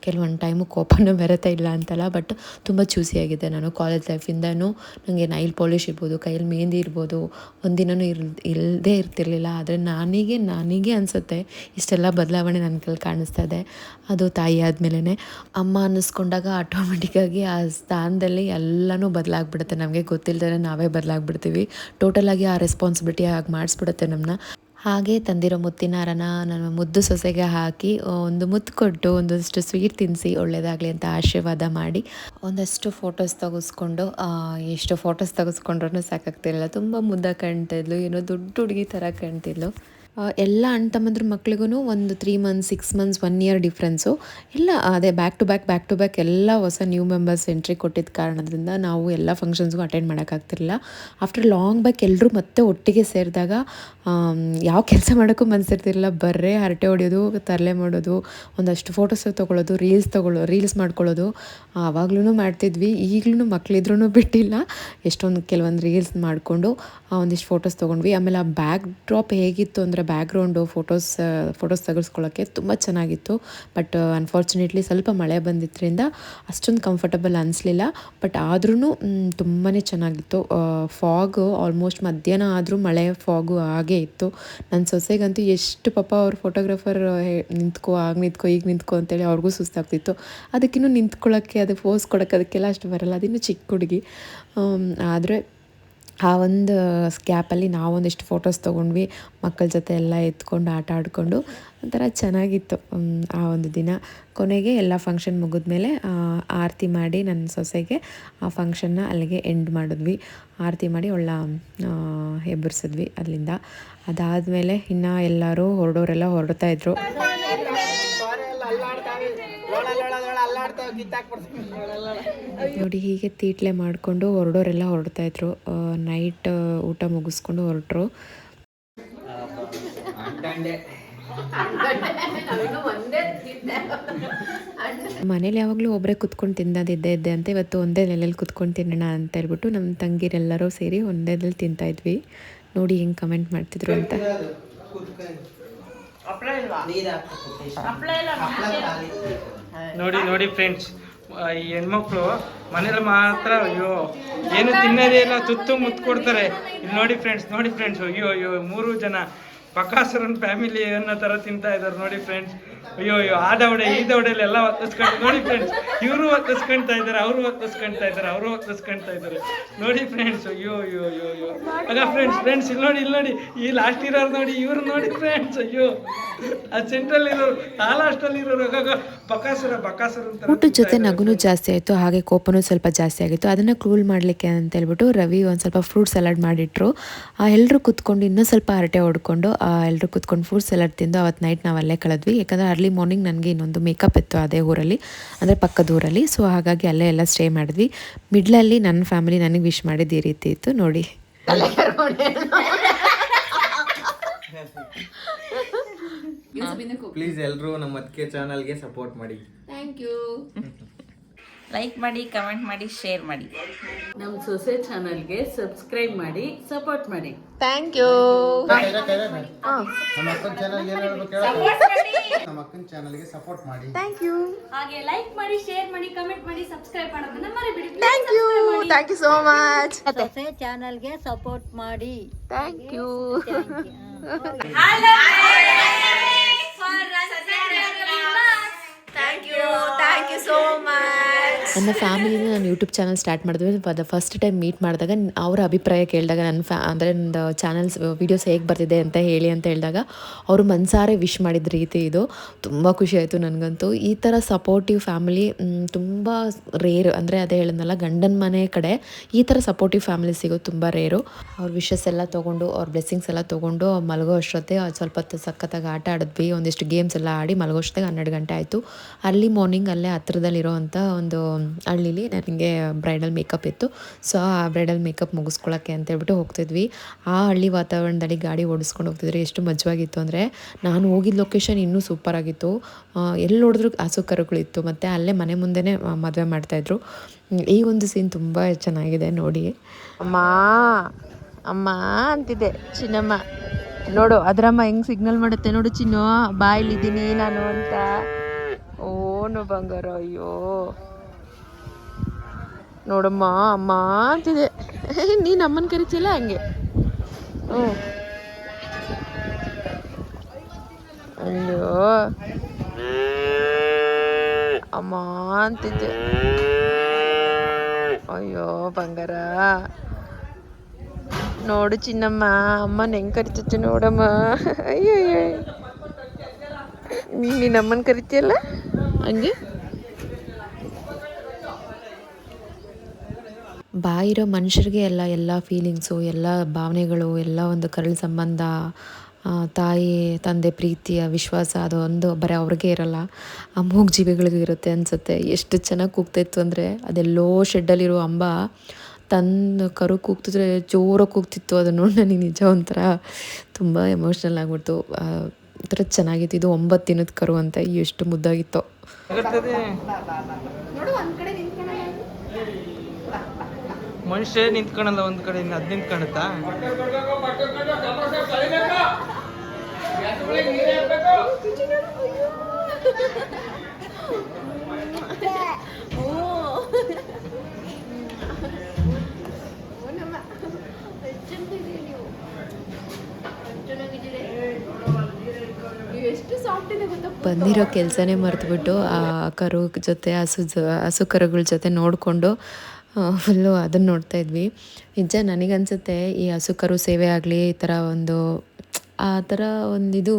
ಕೆಲವೊಂದು ಟೈಮು ಕೋಪನೂ ಬರುತ್ತೆ, ಇಲ್ಲ ಅಂತಲ್ಲ. ಬಟ್ ತುಂಬ ಚೂಸಿಯಾಗಿದೆ ನಾನು. ಕಾಲೇಜ್ ಲೈಫಿಂದನೂ ನನಗೆ ನೈಲ್ ಪಾಲಿಷ್ ಇರ್ಬೋದು, ಕೈಯಲ್ಲಿ ಮೆಹಂದಿ ಇರ್ಬೋದು, ಒಂದಿನೂ ಇಲ್ಲದೇ ಇರ್ತಿರ್ಲಿಲ್ಲ. ಆದರೆ ನನಗೆ ಅನಿಸುತ್ತೆ ಇಷ್ಟೆಲ್ಲ ಬದಲಾವಣೆ ನನ್ನ ಕೈಲಿ ಕಾಣಿಸ್ತಾ ಇದೆ. ಅದು ತಾಯಿ ಆದಮೇಲೆ ಅಮ್ಮ ಅನ್ನಿಸ್ಕೊಂಡಾಗ ಆಟೋಮೆಟಿಕ್ಕಾಗಿ ಆ ಸ್ಥಾನದಲ್ಲಿ ಎಲ್ಲನೂ ಬದಲಾಗ್ಬಿಡುತ್ತೆ. ನಮಗೆ ಗೊತ್ತಿಲ್ಲದೇ ನಾವೇ ಬದಲಾಗ್ಬಿಡ್ತೀವಿ. ಟೋಟಲಾಗಿ ಆ ರೆಸ್ಪಾನ್ಸಿಬಿಲಿಟಿ ಆಗಿ ಮಾಡಿಸ್ಬಿಡುತ್ತೆ ನಮ್ಮನ್ನ. ಹಾಗೆ ತಂದಿರೋ ಮುತ್ತಿನ ಹಾರನ ನನ್ನ ಮುದ್ದು ಸೊಸೆಗೆ ಹಾಕಿ ಒಂದು ಮುತ್ತು ಕೊಟ್ಟು ಒಂದಷ್ಟು ಸ್ವೀಟ್ ತಿನ್ನಿಸಿ ಒಳ್ಳೆಯದಾಗಲಿ ಅಂತ ಆಶೀರ್ವಾದ ಮಾಡಿ ಒಂದಷ್ಟು ಫೋಟೋಸ್ ತೆಗೆಸ್ಕೊಂಡು, ಎಷ್ಟು ಫೋಟೋಸ್ ತೆಗೆಸ್ಕೊಂಡ್ರೂ ಸಾಕಾಗ್ತಿರಲಿಲ್ಲ. ತುಂಬ ಮುದ್ದಾಗಿ ಕಾಣ್ತಾಯಿದ್ಲು, ಏನೋ ದೊಡ್ಡ ಹುಡುಗಿ ಥರ ಕಾಣ್ತಿದ್ಲು. ಎಲ್ಲ ಅಣ್ಣ ತಮ್ಮಂದ್ರ ಮಕ್ಳಿಗೂ ಒಂದು 3 ಮಂತ್ಸ್ 6 ಮಂತ್ಸ್ 1 ಇಯರ್ ಡಿಫ್ರೆನ್ಸು. ಎಲ್ಲ ಅದೇ ಬ್ಯಾಕ್ ಟು ಬ್ಯಾಕ್ ಎಲ್ಲ ಹೊಸ ನ್ಯೂ ಮೆಂಬರ್ಸ್ ಎಂಟ್ರಿ ಕೊಟ್ಟಿದ್ದ ಕಾರಣದಿಂದ ನಾವು ಎಲ್ಲ ಫಂಕ್ಷನ್ಸ್ಗೂ ಅಟೆಂಡ್ ಮಾಡೋಕ್ಕಾಗ್ತಿರಲಿಲ್ಲ. ಆಫ್ಟರ್ ಲಾಂಗ್ ಬ್ಯಾಕ್ ಎಲ್ಲರೂ ಮತ್ತೆ ಒಟ್ಟಿಗೆ ಸೇರಿದಾಗ ಯಾವ ಕೆಲಸ ಮಾಡೋಕ್ಕೂ ಮನಸ್ಸಿರ್ತಿರಲಿಲ್ಲ. ಬರ್ರೇ ಹರಟೆ ಹೊಡೆಯೋದು, ತರಲೆ ಮಾಡೋದು, ಒಂದಷ್ಟು ಫೋಟೋಸ್ ತೊಗೊಳ್ಳೋದು, ರೀಲ್ಸ್ ಮಾಡ್ಕೊಳ್ಳೋದು ಆವಾಗ್ಲೂ ಮಾಡ್ತಿದ್ವಿ. ಈಗಲೂ ಮಕ್ಕಳಿದ್ರೂ ಬಿಟ್ಟಿಲ್ಲ. ಕೆಲವೊಂದು ರೀಲ್ಸ್ ಮಾಡಿಕೊಂಡು ಒಂದಿಷ್ಟು ಫೋಟೋಸ್ ತೊಗೊಂಡ್ವಿ. ಆಮೇಲೆ ಆ ಬ್ಯಾಕ್ ಡ್ರಾಪ್ ಹೇಗಿತ್ತು ಅಂದರೆ ಬ್ಯಾಕ್ಗ್ರೌಂಡು ಫೋಟೋಸ್ ತೆಗೆಸ್ಕೊಳ್ಳೋಕ್ಕೆ ತುಂಬ ಚೆನ್ನಾಗಿತ್ತು. ಬಟ್ ಅನ್ಫಾರ್ಚುನೇಟ್ಲಿ ಸ್ವಲ್ಪ ಮಳೆ ಬಂದಿದ್ದರಿಂದ ಅಷ್ಟೊಂದು ಕಂಫರ್ಟಬಲ್ ಅನಿಸ್ಲಿಲ್ಲ. ಬಟ್ ಆದ್ರೂ ತುಂಬಾ ಚೆನ್ನಾಗಿತ್ತು. ಫಾಗು ಆಲ್ಮೋಸ್ಟ್ ಮಧ್ಯಾಹ್ನ ಆದರೂ ಮಳೆ ಫಾಗು ಹಾಗೇ ಇತ್ತು. ನನ್ನ ಸೊಸೆಗಂತೂ ಎಷ್ಟು ಪಾಪ ಅವ್ರ ಫೋಟೋಗ್ರಾಫರ್ ನಿಂತ್ಕೋ ಈಗ ನಿಂತ್ಕೋ ಅಂತೇಳಿ ಅವ್ರಿಗೂ ಸುಸ್ತಾಗ್ತಿತ್ತು. ಅದಕ್ಕಿನ್ನೂ ನಿಂತ್ಕೊಳ್ಳೋಕ್ಕೆ ಅದು ಪೋಸ್ ಕೊಡೋಕ್ಕೆ ಅದಕ್ಕೆಲ್ಲ ಅಷ್ಟು ಬರಲ್ಲ, ಅದಿನ್ನೂ ಚಿಕ್ಕ ಹುಡುಗಿ. ಆದರೆ ಆ ಒಂದು ಗ್ಯಾಪಲ್ಲಿ ನಾವೊಂದಿಷ್ಟು ಫೋಟೋಸ್ ತೊಗೊಂಡ್ವಿ, ಮಕ್ಕಳ ಜೊತೆ ಎಲ್ಲ ಎತ್ಕೊಂಡು ಆಟ ಆಡಿಕೊಂಡು ಒಂಥರ ಚೆನ್ನಾಗಿತ್ತು ಆ ಒಂದು ದಿನ. ಕೊನೆಗೆ ಎಲ್ಲ ಫಂಕ್ಷನ್ ಮುಗಿದ್ಮೇಲೆ ಆರತಿ ಮಾಡಿ ನನ್ನ ಸೊಸೆಗೆ ಆ ಫಂಕ್ಷನ್ನ ಅಲ್ಲಿಗೆ ಎಂಡ್ ಮಾಡಿದ್ವಿ. ಆರತಿ ಮಾಡಿ ಎಬ್ಬರಿಸಿದ್ವಿ ಅಲ್ಲಿಂದ. ಅದಾದಮೇಲೆ ಇನ್ನು ಎಲ್ಲರೂ ಹೊರಡೋರೆಲ್ಲ ಹೊರಡ್ತಾಯಿದ್ರು. ನೋಡಿ ಹೀಗೆ ತೀಟ್ಲೆ ಮಾಡಿಕೊಂಡು ಹೊರಡೋರೆಲ್ಲ ಹೊರಡ್ತಾಯಿದ್ರು. ನೈಟ್ ಊಟ ಮುಗಿಸ್ಕೊಂಡು ಹೊರಟರು. ಮನೇಲಿ ಯಾವಾಗಲೂ ಒಬ್ಬರೇ ಕುತ್ಕೊಂಡು ತಿನ್ನೋದಿದ್ದೆ ಅಂತ ಇವತ್ತು ಒಂದೇ ನೆಲೆಯಲ್ಲಿ ಕುತ್ಕೊಂಡು ತಿನ್ನೋಣ ಅಂತ ಹೇಳ್ಬಿಟ್ಟು ನಮ್ಮ ತಂಗಿರೆಲ್ಲರೂ ಸೇರಿ ಒಂದೇದಲ್ಲಿ ತಿಂತಾಯಿದ್ವಿ. ನೋಡಿ ಹೆಂಗೆ ಕಮೆಂಟ್ ಮಾಡ್ತಿದ್ರು ಅಂತ. ನೋಡಿ ಫ್ರೆಂಡ್ಸ್, ಈ ಹೆಣ್ಮಕ್ಳು ಮನೇಲಿ ಮಾತ್ರ ಅಯ್ಯೋ ಏನು ತಿನ್ನೋದೇ ಇಲ್ಲ, ತುತ್ತು ಮುತ್ತು ಕೊಡ್ತಾರೆ. ಇಲ್ಲಿ ನೋಡಿ ಫ್ರೆಂಡ್ಸ್ ಅಯ್ಯೋ 3 ಜನ ಬಕಾಸುರನ್ ಫ್ಯಾಮಿಲಿ ಅನ್ನೋ ಥರ ತಿಂತಾ ಇದ್ದಾರೆ ನೋಡಿ ಫ್ರೆಂಡ್ಸ್. ಅಯ್ಯೋ ಆ ದವಡೆ ಈ ದವಡೆಯಲ್ಲಿ ಎಲ್ಲ ಒತ್ತಿಸ್ಕೊಂಡು ನೋಡಿ ಫ್ರೆಂಡ್ಸ್, ಇವರು ಒತ್ತಿಸ್ಕೊಳ್ತಾ ಇದ್ದಾರೆ, ಅವರು ಒತ್ತಿಸ್ಕೊಳ್ತಾ ಇದ್ದಾರೆ ನೋಡಿ ಫ್ರೆಂಡ್ಸ್. ಅಯ್ಯೋ ಆಗ ಫ್ರೆಂಡ್ಸ್ ಇಲ್ಲಿ ನೋಡಿ ಈ ಲಾಸ್ಟ್ ಇರೋರು ನೋಡಿ, ಇವ್ರು ನೋಡಿ ಫ್ರೆಂಡ್ಸ್. ಅಯ್ಯೋ ಆ ಸೆಂಟ್ರಲ್ಲಿ ಇರೋರು, ಆ ಲಾಸ್ಟಲ್ಲಿ ಇರೋರು ಬಕಾಸುರ ಊಟದ ಜೊತೆ ನಗುನು ಜಾಸ್ತಿ ಆಯಿತು, ಹಾಗೆ ಕೋಪನೂ ಸ್ವಲ್ಪ ಜಾಸ್ತಿ ಆಗಿತ್ತು. ಅದನ್ನು ಕೂಲ್ ಮಾಡಲಿಕ್ಕೆ ಅಂತ ಹೇಳ್ಬಿಟ್ಟು ರವಿ ಒಂದು ಸ್ವಲ್ಪ ಫ್ರೂಟ್ ಸಲಾಡ್ ಮಾಡಿಟ್ರು. ಎಲ್ಲರೂ ಕುತ್ಕೊಂಡು ಇನ್ನೂ ಸ್ವಲ್ಪ ಹರಟೆ ಹೊಡ್ಕೊಂಡು ಎಲ್ಲರೂ ಕುತ್ಕೊಂಡು ಫ್ರೂಟ್ ಸಲಾಡ್ ತಿಂದು ಅವತ್ತು ನೈಟ್ ನಾವು ಅಲ್ಲೇ ಕಳೆದ್ವಿ. ಯಾಕಂದರೆ ಅರ್ಲಿ ಮಾರ್ನಿಂಗ್ ನನಗೆ ಇನ್ನೊಂದು ಮೇಕಪ್ ಇತ್ತು ಅದೇ ಊರಲ್ಲಿ, ಅಂದರೆ ಪಕ್ಕದ ಊರಲ್ಲಿ. ಸೊ ಹಾಗಾಗಿ ಅಲ್ಲೇ ಎಲ್ಲ ಸ್ಟೇ ಮಾಡಿದ್ವಿ. ಮಿಡ್ಲಲ್ಲಿ ನನ್ನ ಫ್ಯಾಮಿಲಿ ನನಗೆ ವಿಶ್ ಮಾಡಿದ್ದು ಈ ರೀತಿ ಇತ್ತು ನೋಡಿ. ಪ್ಲೀಸ್ ಎಲ್ಲರೂ ನಮ್ಮ ಅದಕ್ಕೆ ಚಾನಲ್ಗೆ ಸಪೋರ್ಟ್ ಮಾಡಿ. Thank you. ಲೈಕ್ ಮಾಡಿ, ಕಮೆಂಟ್ ಮಾಡಿ, ಶೇರ್ ಮಾಡಿ. ನಮ್ಮ ಸೊಸೆ ಚಾನಲ್ಗೆ ಸಬ್ಸ್ಕ್ರೈಬ್ ಮಾಡಿ, ಸಪೋರ್ಟ್ ಮಾಡಿ. Thank you. ನಮ್ಮ ಅಕ್ಕನ ಚಾನಲ್ಗೆ ಏನು ಹೇಳ್ಬೇಕು, ನಮ್ಮ ಅಕ್ಕನ ಚಾನಲ್ಗೆ ಸಪೋರ್ಟ್ ಮಾಡಿ. Thank you. ಹಾಗೆ ಲೈಕ್ ಮಾಡಿ, ಶೇರ್ ಮಾಡಿ, ಕಮೆಂಟ್ ಮಾಡಿ, ಸಬ್ಸ್ಕ್ರೈಬ್ ಮಾಡೋದನ್ನ ಮರಿಬೇಡಿ. Thank you so much. ಸೊಸೆ ಚಾನಲ್ಗೆ ಸಪೋರ್ಟ್ ಮಾಡಿ. Thank you. Thank you so much. ನನ್ನ ಫ್ಯಾಮಿಲಿನ ನಾನು ಯೂಟ್ಯೂಬ್ ಚಾನಲ್ ಸ್ಟಾರ್ಟ್ ಮಾಡಿದ್ವಿ. ಫಸ್ಟ್ ಟೈಮ್ ಮೀಟ್ ಮಾಡಿದಾಗ ಅವರ ಅಭಿಪ್ರಾಯ ಕೇಳಿದಾಗ ಅಂದರೆ ನನ್ನ ಚಾನಲ್ಸ್ ವೀಡಿಯೋಸ್ ಹೇಗೆ ಬರ್ತಿದೆ ಅಂತ ಹೇಳಿ ಅಂತ ಹೇಳಿದಾಗ ಅವರು ಮನಸಾರೆ ವಿಶ್ ಮಾಡಿದ ರೀತಿ ಇದು ತುಂಬ ಖುಷಿ ಆಯಿತು ನನಗಂತೂ. ಈ ಥರ ಸಪೋರ್ಟಿವ್ ಫ್ಯಾಮಿಲಿ ತುಂಬ ರೇರು, ಅಂದರೆ ಅದೇ ಹೇಳಿದ್ನಲ್ಲ ಗಂಡನ ಮನೆ ಕಡೆ ಈ ಥರ ಸಪೋರ್ಟಿವ್ ಫ್ಯಾಮಿಲಿ ಸಿಗೋದು ತುಂಬ ರೇರು. ಅವ್ರ ವಿಶಸ್ ಎಲ್ಲ ತೊಗೊಂಡು ಅವ್ರ ಬ್ಲೆಸ್ಸಿಂಗ್ಸ್ ಎಲ್ಲ ತೊಗೊಂಡು ಮಲಗೋ ಅಷ್ಟೊತ್ತೆ ಸ್ವಲ್ಪ ಹೊತ್ತು ಸಖತ್ತಾಗಿ ಆಟ ಆಡಿದ್ವಿ. ಒಂದಿಷ್ಟು ಗೇಮ್ಸ್ ಎಲ್ಲ ಆಡಿ ಮಲಗೋ ಅಷ್ಟೊತ್ತಿಗೆ 12 ಗಂಟೆ ಆಯಿತು. ಅರ್ಲಿ ಮಾರ್ನಿಂಗ್ ಅಲ್ಲೇ ಹತ್ರದಲ್ಲಿರೋವಂಥ ಒಂದು ಹಳ್ಳೀಲಿ ನನಗೆ ಬ್ರೈಡಲ್ ಮೇಕಪ್ ಇತ್ತು. ಸೊ ಆ ಬ್ರೈಡಲ್ ಮೇಕಪ್ ಮುಗಿಸ್ಕೊಳ್ಳೋಕ್ಕೆ ಅಂತ ಹೇಳ್ಬಿಟ್ಟು ಹೋಗ್ತಿದ್ವಿ. ಆ ಹಳ್ಳಿ ವಾತಾವರಣದಲ್ಲಿ ಗಾಡಿ ಓಡಿಸ್ಕೊಂಡು ಹೋಗ್ತಿದ್ವಿ. ಎಷ್ಟು ಮಜವಾಗಿತ್ತು ಅಂದರೆ, ನಾನು ಹೋಗಿದ್ದ ಲೊಕೇಶನ್ ಇನ್ನೂ ಸೂಪರಾಗಿತ್ತು. ಎಲ್ಲಿ ನೋಡಿದ್ರು ಹಸು ಕರುಗಳಿತ್ತು, ಮತ್ತು ಅಲ್ಲೇ ಮನೆ ಮುಂದೆನೇ ಮದುವೆ ಮಾಡ್ತಾಯಿದ್ರು. ಈ ಒಂದು ಸೀನ್ ತುಂಬ ಚೆನ್ನಾಗಿದೆ ನೋಡಿ. ಅಮ್ಮ ಅಂತಿದೆ ಚಿನ್ನಮ್ಮ. ನೋಡು ಅದ್ರಮ್ಮ ಹೆಂಗ್ ಸಿಗ್ನಲ್ ಮಾಡುತ್ತೆ ನೋಡು, ಚಿನ್ನು ಬಾಯಿಲಿದ್ದೀನಿ ನಾನು ಅಂತ. ಓನು ಬಂಗಾರ, ಅಯ್ಯೋ ನೋಡಮ್ಮ ಅಮ್ಮ ಅಂತಿದೆ. ನೀನು ಅಮ್ಮನ ಕರಿತಿಲ್ಲ ಹಂಗೆ. ಅಯ್ಯೋ ಅಮ್ಮ ಅಂತಿದ್ದೆ. ಅಯ್ಯೋ ಬಂಗಾರ ನೋಡು ಚಿನ್ನಮ್ಮ ಅಮ್ಮನ ಹೆಂಗ್ ಕರಿತೈತೆ ನೋಡಮ್ಮ. ಅಯ್ಯೋ ನೀನು ಅಮ್ಮನ ಕರಿತೀಯಲ್ಲ ಹಂಗೆ. ಬಾಯಿರೋ ಮನುಷ್ಯರಿಗೆ ಎಲ್ಲ ಫೀಲಿಂಗ್ಸು, ಎಲ್ಲ ಭಾವನೆಗಳು, ಎಲ್ಲ ಒಂದು ಕರಳು ಸಂಬಂಧ, ತಾಯಿ ತಂದೆ ಪ್ರೀತಿಯ ವಿಶ್ವಾಸ ಅದೊಂದು ಬರೀ ಅವ್ರಿಗೆ ಇರಲ್ಲ, ಆ ಮೂಗು ಜೀವಿಗಳಿಗೂ ಇರುತ್ತೆ ಅನಿಸುತ್ತೆ. ಎಷ್ಟು ಚೆನ್ನಾಗಿ ಕೂಗ್ತಾಯಿತ್ತು ಅಂದರೆ, ಅದೆಲ್ಲೋ ಶೆಡ್ಡಲ್ಲಿರೋ ಅಂಬ ತನ್ನ ಕರು ಕೂಗ್ತಿದ್ರೆ ಜೋರಾಗಿ ಕೂಗ್ತಿತ್ತು. ಅದು ನೋಡಿ ನನಗೆ ನಿಜ ಒಂಥರ ತುಂಬ ಎಮೋಷ್ನಲ್ ಆಗ್ಬಿಡ್ತು. ಒಂಥರ ಚೆನ್ನಾಗಿತ್ತು. ಇದು 9 ದಿನದ ಕರು ಅಂತ, ಎಷ್ಟು ಮುದ್ದಾಗಿತ್ತು. ಮನುಷ್ಯ ನಿಂತ್ಕೊಳಲ್ಲ ಒಂದು ಕಡೆ, ಅದು ನಿಂತ್ಕೊಳುತ್ತಾ? ಬಂದಿರೋ ಕೆಲಸನೇ ಮರೆತುಬಿಟ್ಟು ಆ ಕರು ಜೊತೆ ಹಸು ಕರುಗಳ ಜೊತೆ ನೋಡಿಕೊಂಡು ಫುಲ್ಲು ಅದನ್ನು ನೋಡ್ತಾ ಇದ್ವಿ. ನಿಜ ನನಗನ್ಸುತ್ತೆ ಈ ಹಸು ಕರು ಸೇವೆ ಆಗಲಿ ಈ ಥರ ಒಂದು ಆ ಥರ ಒಂದಿದು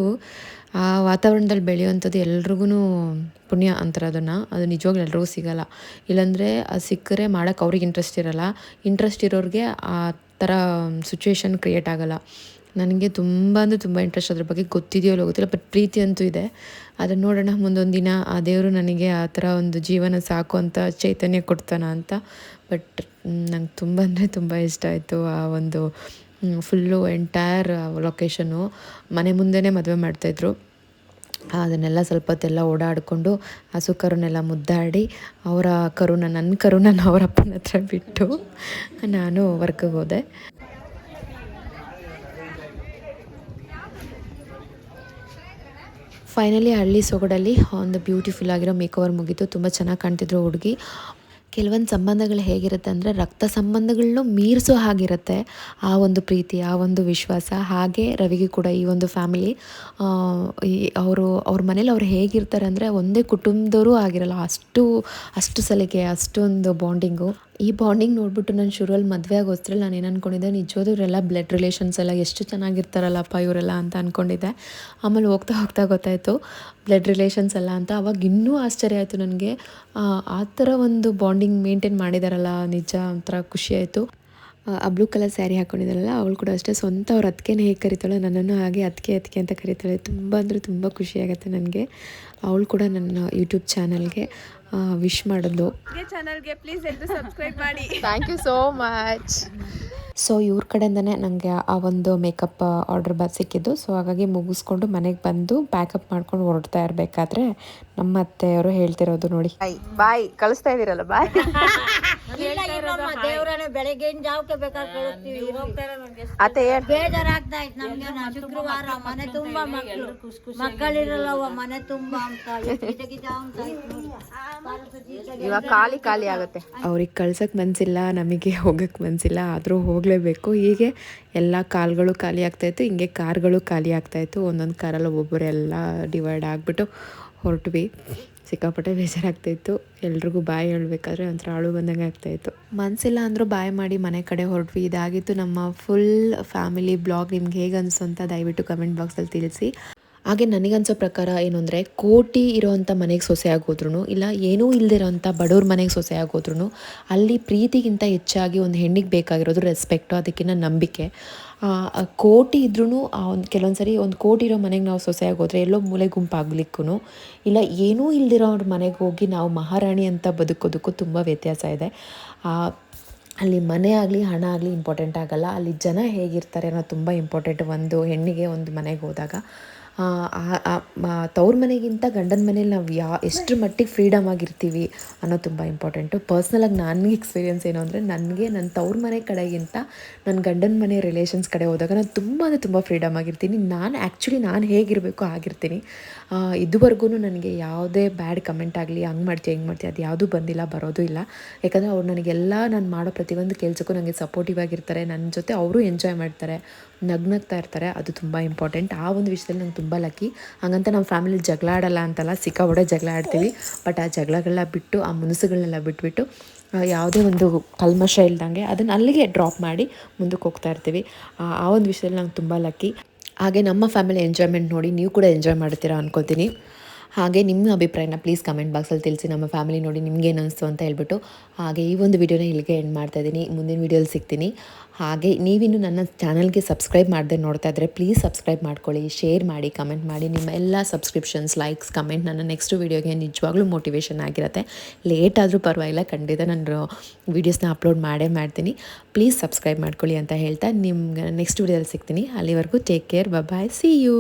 ಆ ವಾತಾವರಣದಲ್ಲಿ ಬೆಳೆಯುವಂಥದ್ದು ಎಲ್ರಿಗೂ ಪುಣ್ಯ ಅಂತಾರೆ ಅದನ್ನು. ಅದು ನಿಜವಾಗ್ಲೂ ಎಲ್ರಿಗೂ ಸಿಗೋಲ್ಲ. ಇಲ್ಲಾಂದರೆ ಅದು ಸಿಕ್ಕರೆ ಮಾಡೋಕ್ಕೆ ಅವ್ರಿಗೆ ಇಂಟ್ರೆಸ್ಟ್ ಇರೋಲ್ಲ. ಇಂಟ್ರೆಸ್ಟ್ ಇರೋರಿಗೆ ಆ ಥರ ಸಿಚುವೇಶನ್ ಕ್ರಿಯೇಟ್ ಆಗೋಲ್ಲ. ನನಗೆ ತುಂಬ ಅಂದರೆ ತುಂಬ ಇಂಟ್ರೆಸ್ಟ್ ಅದ್ರ ಬಗ್ಗೆ ಗೊತ್ತಿದೆಯೋ ಗೊತ್ತಿಲ್ಲ, ಬಟ್ ಪ್ರೀತಿ ಅಂತೂ ಇದೆ. ಅದನ್ನು ನೋಡೋಣ ಮುಂದೊಂದು ದಿನ ಆ ದೇವರು ನನಗೆ ಆ ಥರ ಒಂದು ಜೀವನ ಸಾಕು ಅಂತ ಚೈತನ್ಯ ಕೊಡ್ತಾನ ಅಂತ. ಬಟ್ ನಂಗೆ ತುಂಬ ಅಂದರೆ ತುಂಬ ಇಷ್ಟ ಆಯಿತು ಆ ಒಂದು ಫುಲ್ಲು ಎಂಟೈರ್ ಲೊಕೇಶನ್ನು. ಮನೆ ಮುಂದೆನೇ ಮದುವೆ ಮಾಡ್ತಾಯಿದ್ರು. ಅದನ್ನೆಲ್ಲ ಸ್ವಲ್ಪ ಹೊತ್ತೆಲ್ಲ ಓಡಾಡಿಕೊಂಡು ಹಸು ಕರುನೆಲ್ಲ ಮುದ್ದಾಡಿ ಅವರ ನನ್ನ ಕರುನ ಅವ್ರ ಅಪ್ಪನ ಹತ್ರ ಬಿಟ್ಟು ನಾನು ವರ್ಕಿಗೆ ಹೋದೆ. ಫೈನಲಿ ಹಳ್ಳಿ ಸೊಗಡಲ್ಲಿ ಒಂದು ಬ್ಯೂಟಿಫುಲ್ ಆಗಿರೋ ಮೇಕೋವರ್ ಮುಗೀತು. ತುಂಬ ಚೆನ್ನಾಗಿ ಕಾಣ್ತಿದ್ರು ಹುಡುಗಿ. ಕೆಲವೊಂದು ಸಂಬಂಧಗಳು ಹೇಗಿರುತ್ತೆ ಅಂದರೆ ರಕ್ತ ಸಂಬಂಧಗಳನ್ನೂ ಮೀರಿಸೋ ಹಾಗಿರುತ್ತೆ ಆ ಒಂದು ಪ್ರೀತಿ, ಆ ಒಂದು ವಿಶ್ವಾಸ. ಹಾಗೆ ರವಿಗೆ ಕೂಡ ಈ ಒಂದು ಫ್ಯಾಮಿಲಿ ಅವ್ರ ಮನೇಲಿ ಅವ್ರು ಹೇಗಿರ್ತಾರೆ ಅಂದರೆ ಒಂದೇ ಕುಟುಂಬದವರು ಆಗಿರಲ್ಲ, ಅಷ್ಟು ಸಲಿಗೆ, ಅಷ್ಟೊಂದು ಬಾಂಡಿಂಗು. ಈ ಬಾಂಡಿಂಗ್ ನೋಡ್ಬಿಟ್ಟು ನಾನು ಶುರುವಲ್ಲಿ ಮದುವೆ ಆಗೋಸ್ತ್ರಲ್ಲಿ ನಾನು ಏನು ಅಂದ್ಕೊಂಡಿದ್ದೆ, ನಿಜವಾದ ಇವರೆಲ್ಲ ಬ್ಲಡ್ ರಿಲೇಷನ್ಸ್ ಎಲ್ಲ ಎಷ್ಟು ಚೆನ್ನಾಗಿರ್ತಾರಲ್ಲಪ್ಪ ಇವರೆಲ್ಲ ಅಂತ ಅಂದ್ಕೊಂಡಿದ್ದೆ. ಆಮೇಲೆ ಹೋಗ್ತಾ ಗೊತ್ತಾಯಿತು ಬ್ಲಡ್ ರಿಲೇಷನ್ಸ್ ಎಲ್ಲ ಅಂತ. ಅವಾಗ ಇನ್ನೂ ಆಶ್ಚರ್ಯ ಆಯಿತು ನನಗೆ. ಆ ಥರ ಒಂದು ಬಾಂಡಿಂಗ್ ಮೇಂಟೈನ್ ಮಾಡಿದಾರಲ್ಲ, ನಿಜ ಒಂಥರ ಖುಷಿಯಾಯಿತು. ಆ ಬ್ಲೂ ಕಲರ್ ಸ್ಯಾರಿ ಹಾಕ್ಕೊಂಡಿದ್ದಾರಲ್ಲ ಅವಳು ಕೂಡ ಅಷ್ಟೇ ಸ್ವಂತ ಅವ್ರ ಅತ್ತಿಗೆನೇ ಹೇಗೆ ಕರಿತಾಳೆ ನನ್ನನ್ನು ಹಾಗೆ ಅತ್ತಿಗೆ ಅಂತ ಕರಿತಾಳೆ. ತುಂಬ ಅಂದರೆ ತುಂಬ ಖುಷಿಯಾಗತ್ತೆ ನನಗೆ. ಅವಳು ಕೂಡ ನನ್ನ ಯೂಟ್ಯೂಬ್ ಚಾನಲ್ಗೆ ವಿಶ್ ಮಾಡಿದ್ಲು. ಚಾನಲ್ಗೆ ಪ್ಲೀಸ್ ಎಲ್ಲರೂ ಸಬ್ಸ್ಕ್ರೈಬ್ ಮಾಡಿ. Thank you so much. So ಇವ್ರ ಕಡೆಯಿಂದನೇ ನನಗೆ ಆ ಒಂದು ಮೇಕಪ್ ಆರ್ಡರ್ ಸಿಕ್ಕಿದ್ದು. ಸೊ ಹಾಗಾಗಿ ಮುಗಿಸ್ಕೊಂಡು ಮನೆಗೆ ಬಂದು ಪ್ಯಾಕಪ್ ಮಾಡ್ಕೊಂಡು ಹೊರಡ್ತಾ ಇರಬೇಕಾದ್ರೆ ನಮ್ಮ ಅತ್ತೆಯವರು ಹೇಳ್ತಿರೋದು ನೋಡಿ. ಬಾಯ್ ಕಳಿಸ್ತಾ ಇದ್ದೀರಲ್ಲ, ಬಾಯ್. ದೇವ್ರನ್ನ ಬೆಳಗ್ಗಿನ ಜಾವಕ್ಕೆ ಬೇಕಾದ್ರೆ ಕಳಿಸ್ತೀವಿ. ಅತ್ತೆ ಹೇಳಿ. ಬೇಜಾರಾಗ್ತಾ ಇತ್ತು ನಮ್ಗೆ. ಶುಕ್ರವಾರ ಮನೆ ತುಂಬಾ ಮಕ್ಕಳಿರಲ್ಲವ ಮನೆ ತುಂಬಾ ಅಂತ ಇವಾಗ ಖಾಲಿ ಆಗುತ್ತೆ. ಅವ್ರಿಗೆ ಕಳ್ಸೋಕ್ಕೆ ಮನಸ್ಸಿಲ್ಲ, ನಮಗೆ ಹೋಗೋಕ್ಕೆ ಮನಸ್ಸಿಲ್ಲ, ಆದರೂ ಹೋಗಲೇಬೇಕು. ಹೀಗೆ ಎಲ್ಲ ಕಾಲ್ಗಳು ಖಾಲಿ ಆಗ್ತಾಯಿತ್ತು, ಹಿಂಗೆ ಕಾರ್ಗಳು ಖಾಲಿ ಆಗ್ತಾಯಿತ್ತು. ಒಂದೊಂದು ಕಾರಲ್ಲಿ ಒಬ್ಬೊಬ್ಬರೆಲ್ಲ ಡಿವೈಡ್ ಆಗಿಬಿಟ್ಟು ಹೊರಟ್ವಿ. ಸಿಕ್ಕಾಪಟ್ಟೆ ಬೇಜಾರಾಗ್ತಾಯಿತ್ತು. ಎಲ್ರಿಗೂ ಬಾಯ್ ಹೇಳ್ಬೇಕಾದ್ರೆ ಒಂಥರ ಅಳು ಬಂದಂಗೆ ಆಗ್ತಾಯಿತ್ತು. ಮನಸ್ಸಿಲ್ಲ ಅಂದರೂ ಬಾಯ್ ಮಾಡಿ ಮನೆ ಕಡೆ ಹೊರಟ್ವಿ. ಇದಾಗಿತ್ತು ನಮ್ಮ ಫುಲ್ ಫ್ಯಾಮಿಲಿ ಬ್ಲಾಗ್. ನಿಮ್ಗೆ ಹೇಗೆ ಅನಿಸು ಅಂತ ದಯವಿಟ್ಟು ಕಮೆಂಟ್ ಬಾಕ್ಸಲ್ಲಿ ತಿಳಿಸಿ. ಹಾಗೆ ನನಗನ್ಸೋ ಪ್ರಕಾರ ಏನು ಅಂದರೆ, ಕೋಟಿ ಇರೋವಂಥ ಮನೆಗೆ ಸೊಸೆ ಆಗೋದ್ರೂ ಇಲ್ಲ ಏನೂ ಇಲ್ಲದಿರೋಂಥ ಬಡವ್ರ ಮನೆಗೆ ಸೊಸೆ ಆಗೋದ್ರೂ ಅಲ್ಲಿ ಪ್ರೀತಿಗಿಂತ ಹೆಚ್ಚಾಗಿ ಒಂದು ಹೆಣ್ಣಿಗೆ ಬೇಕಾಗಿರೋದು ರೆಸ್ಪೆಕ್ಟು, ಅದಕ್ಕಿಂತ ನಂಬಿಕೆ. ಕೋಟಿ ಇದ್ರೂ ಕೆಲವೊಂದು ಸರಿ ಒಂದು ಕೋಟಿ ಇರೋ ಮನೆಗೆ ನಾವು ಸೊಸೆ ಆಗೋದ್ರೆ ಎಲ್ಲೋ ಮೂಲೆ ಗುಂಪಾಗ್ಲಿಕ್ಕೂ ಇಲ್ಲ ಏನೂ ಇಲ್ದಿರೋ ಅವ್ರ ಮನೆಗೆ ಹೋಗಿ ನಾವು ಮಹಾರಾಣಿ ಅಂತ ಬದುಕೋದಕ್ಕೂ ತುಂಬ ವ್ಯತ್ಯಾಸ ಇದೆ. ಅಲ್ಲಿ ಮನೆ ಆಗಲಿ ಹಣ ಆಗಲಿ ಇಂಪಾರ್ಟೆಂಟ್ ಆಗೋಲ್ಲ, ಅಲ್ಲಿ ಜನ ಹೇಗಿರ್ತಾರೆ ಅನ್ನೋದು ತುಂಬ ಇಂಪಾರ್ಟೆಂಟ್ ಒಂದು ಹೆಣ್ಣಿಗೆ ಒಂದು ಮನೆಗೆ ಹೋದಾಗ. ತವ್ರ ಮನೆಗಿಂತ ಗಂಡನ ಮನೇಲಿ ನಾವು ಎಷ್ಟರ ಮಟ್ಟಿಗೆ ಫ್ರೀಡಮ್ ಆಗಿರ್ತೀವಿ ಅನ್ನೋದು ತುಂಬ ಇಂಪಾರ್ಟೆಂಟು. ಪರ್ಸ್ನಲಾಗಿ ನನಗೆ ಎಕ್ಸ್ಪೀರಿಯೆನ್ಸ್ ಏನು ಅಂದರೆ, ನನಗೆ ನನ್ನ ತವ್ರ ಮನೆ ಕಡೆಗಿಂತ ನನ್ನ ಗಂಡನ ಮನೆ ರಿಲೇಷನ್ಸ್ ಕಡೆ ಹೋದಾಗ ನಾನು ತುಂಬ ಅಂದರೆ ತುಂಬ ಫ್ರೀಡಮ್ ಆಗಿರ್ತೀನಿ. ನಾನು ಹೇಗಿರಬೇಕು ಆಗಿರ್ತೀನಿ. ಇದುವರೆಗೂ ನನಗೆ ಯಾವುದೇ ಬ್ಯಾಡ್ ಕಮೆಂಟ್ ಆಗಲಿ ಹಂಗೆ ಮಾಡ್ತೀಯ ಹಿಂಗೆ ಮಾಡ್ತೀಯ ಅದು ಯಾವುದೂ ಬಂದಿಲ್ಲ, ಬರೋದು ಇಲ್ಲ. ಯಾಕಂದರೆ ಅವ್ರು ನನಗೆಲ್ಲ ನಾನು ಮಾಡೋ ಪ್ರತಿಯೊಂದು ಕೆಲಸಕ್ಕೂ ನನಗೆ ಸಪೋರ್ಟಿವ್ ಆಗಿರ್ತಾರೆ. ನನ್ನ ಜೊತೆ ಅವರು ಎಂಜಾಯ್ ಮಾಡ್ತಾರೆ, ನಗ್ನಗ್ತಾ ಇರ್ತಾರೆ. ಅದು ತುಂಬ ಇಂಪಾರ್ಟೆಂಟ್. ಆ ಒಂದು ವಿಷಯದಲ್ಲಿ ನಂಗೆ ತುಂಬ ಲಕ್ಕಿ. ಹಾಗಂತ ನಮ್ಮ ಫ್ಯಾಮಿಲಿ ಜಗಳ ಆಡಲ್ಲ ಅಂತಲ್ಲ, ಸಿಕ್ಕಾಪಟ್ಟೆ ಜಗಳ ಆಡ್ತೀವಿ. ಬಟ್ ಆ ಜಗಳಗಳನ್ನ ಬಿಟ್ಟು, ಆ ಮುನಿಸುಗಳನ್ನೆಲ್ಲ ಬಿಟ್ಬಿಟ್ಟು ಯಾವುದೇ ಒಂದು ಕಲ್ಮಶ ಇಲ್ದಂಗೆ ಅದನ್ನು ಅಲ್ಲಿಗೆ ಡ್ರಾಪ್ ಮಾಡಿ ಮುಂದಕ್ಕೆ ಹೋಗ್ತಾ ಇರ್ತೀವಿ. ಆ ಒಂದು ವಿಷಯದಲ್ಲಿ ನಂಗೆ ತುಂಬ ಲಕ್ಕಿ. ಹಾಗೆ ನಮ್ಮ ಫ್ಯಾಮಿಲಿ ಎಂಜಾಯ್ಮೆಂಟ್ ನೋಡಿ ನೀವು ಕೂಡ ಎಂಜಾಯ್ ಮಾಡ್ತೀರಾ ಅನ್ಕೋತೀನಿ. ಹಾಗೆ ನಿಮ್ಮ ಅಭಿಪ್ರಾಯನ ಪ್ಲೀಸ್ ಕಮೆಂಟ್ ಬಾಕ್ಸಲ್ಲಿ ತಿಳಿಸಿ. ನಮ್ಮ ಫ್ಯಾಮಿಲಿ ನೋಡಿ ನಿಮ್ಗೇನು ಅನಿಸ್ತು ಅಂತ ಹೇಳ್ಬಿಟ್ಟು. ಹಾಗೆ ಈ ಒಂದು ವಿಡಿಯೋನ ಇಲ್ಲಿಗೆ ಎಂಡ್ ಮಾಡ್ತಾಯಿದ್ದೀನಿ. ಮುಂದಿನ ವೀಡಿಯೋಲಿ ಸಿಗ್ತೀನಿ. ಹಾಗೆ ನೀವಿನ್ನು ನನ್ನ ಚಾನಲ್ಗೆ ಸಬ್ಸ್ಕ್ರೈಬ್ ಮಾಡದೆ ನೋಡ್ತಾ ಇದ್ದರೆ ಪ್ಲೀಸ್ ಸಬ್ಸ್ಕ್ರೈಬ್ ಮಾಡ್ಕೊಳ್ಳಿ, ಶೇರ್ ಮಾಡಿ, ಕಮೆಂಟ್ ಮಾಡಿ. ನಿಮ್ಮ ಎಲ್ಲ ಸಬ್ಸ್ಕ್ರಿಪ್ಷನ್ಸ್, ಲೈಕ್ಸ್, ಕಮೆಂಟ್ ನನ್ನ ನೆಕ್ಸ್ಟ್ ವೀಡಿಯೋಗೆ ನಿಜವಾಗ್ಲೂ ಮೋಟಿವೇಶನ್ ಆಗಿರುತ್ತೆ. ಲೇಟ್ ಆದರೂ ಪರವಾಗಿಲ್ಲ, ಖಂಡಿತ ನಾನು ವೀಡಿಯೋಸ್ನ ಅಪ್ಲೋಡ್ ಮಾಡ್ತೀನಿ. ಪ್ಲೀಸ್ ಸಬ್ಸ್ಕ್ರೈಬ್ ಮಾಡ್ಕೊಳ್ಳಿ ಅಂತ ಹೇಳ್ತಾ ನಿಮ್ಗೆ ನೆಕ್ಸ್ಟ್ ವೀಡಿಯೋದಲ್ಲಿ ಸಿಗ್ತೀನಿ. ಅಲ್ಲಿವರೆಗೂ take care, bye, see you.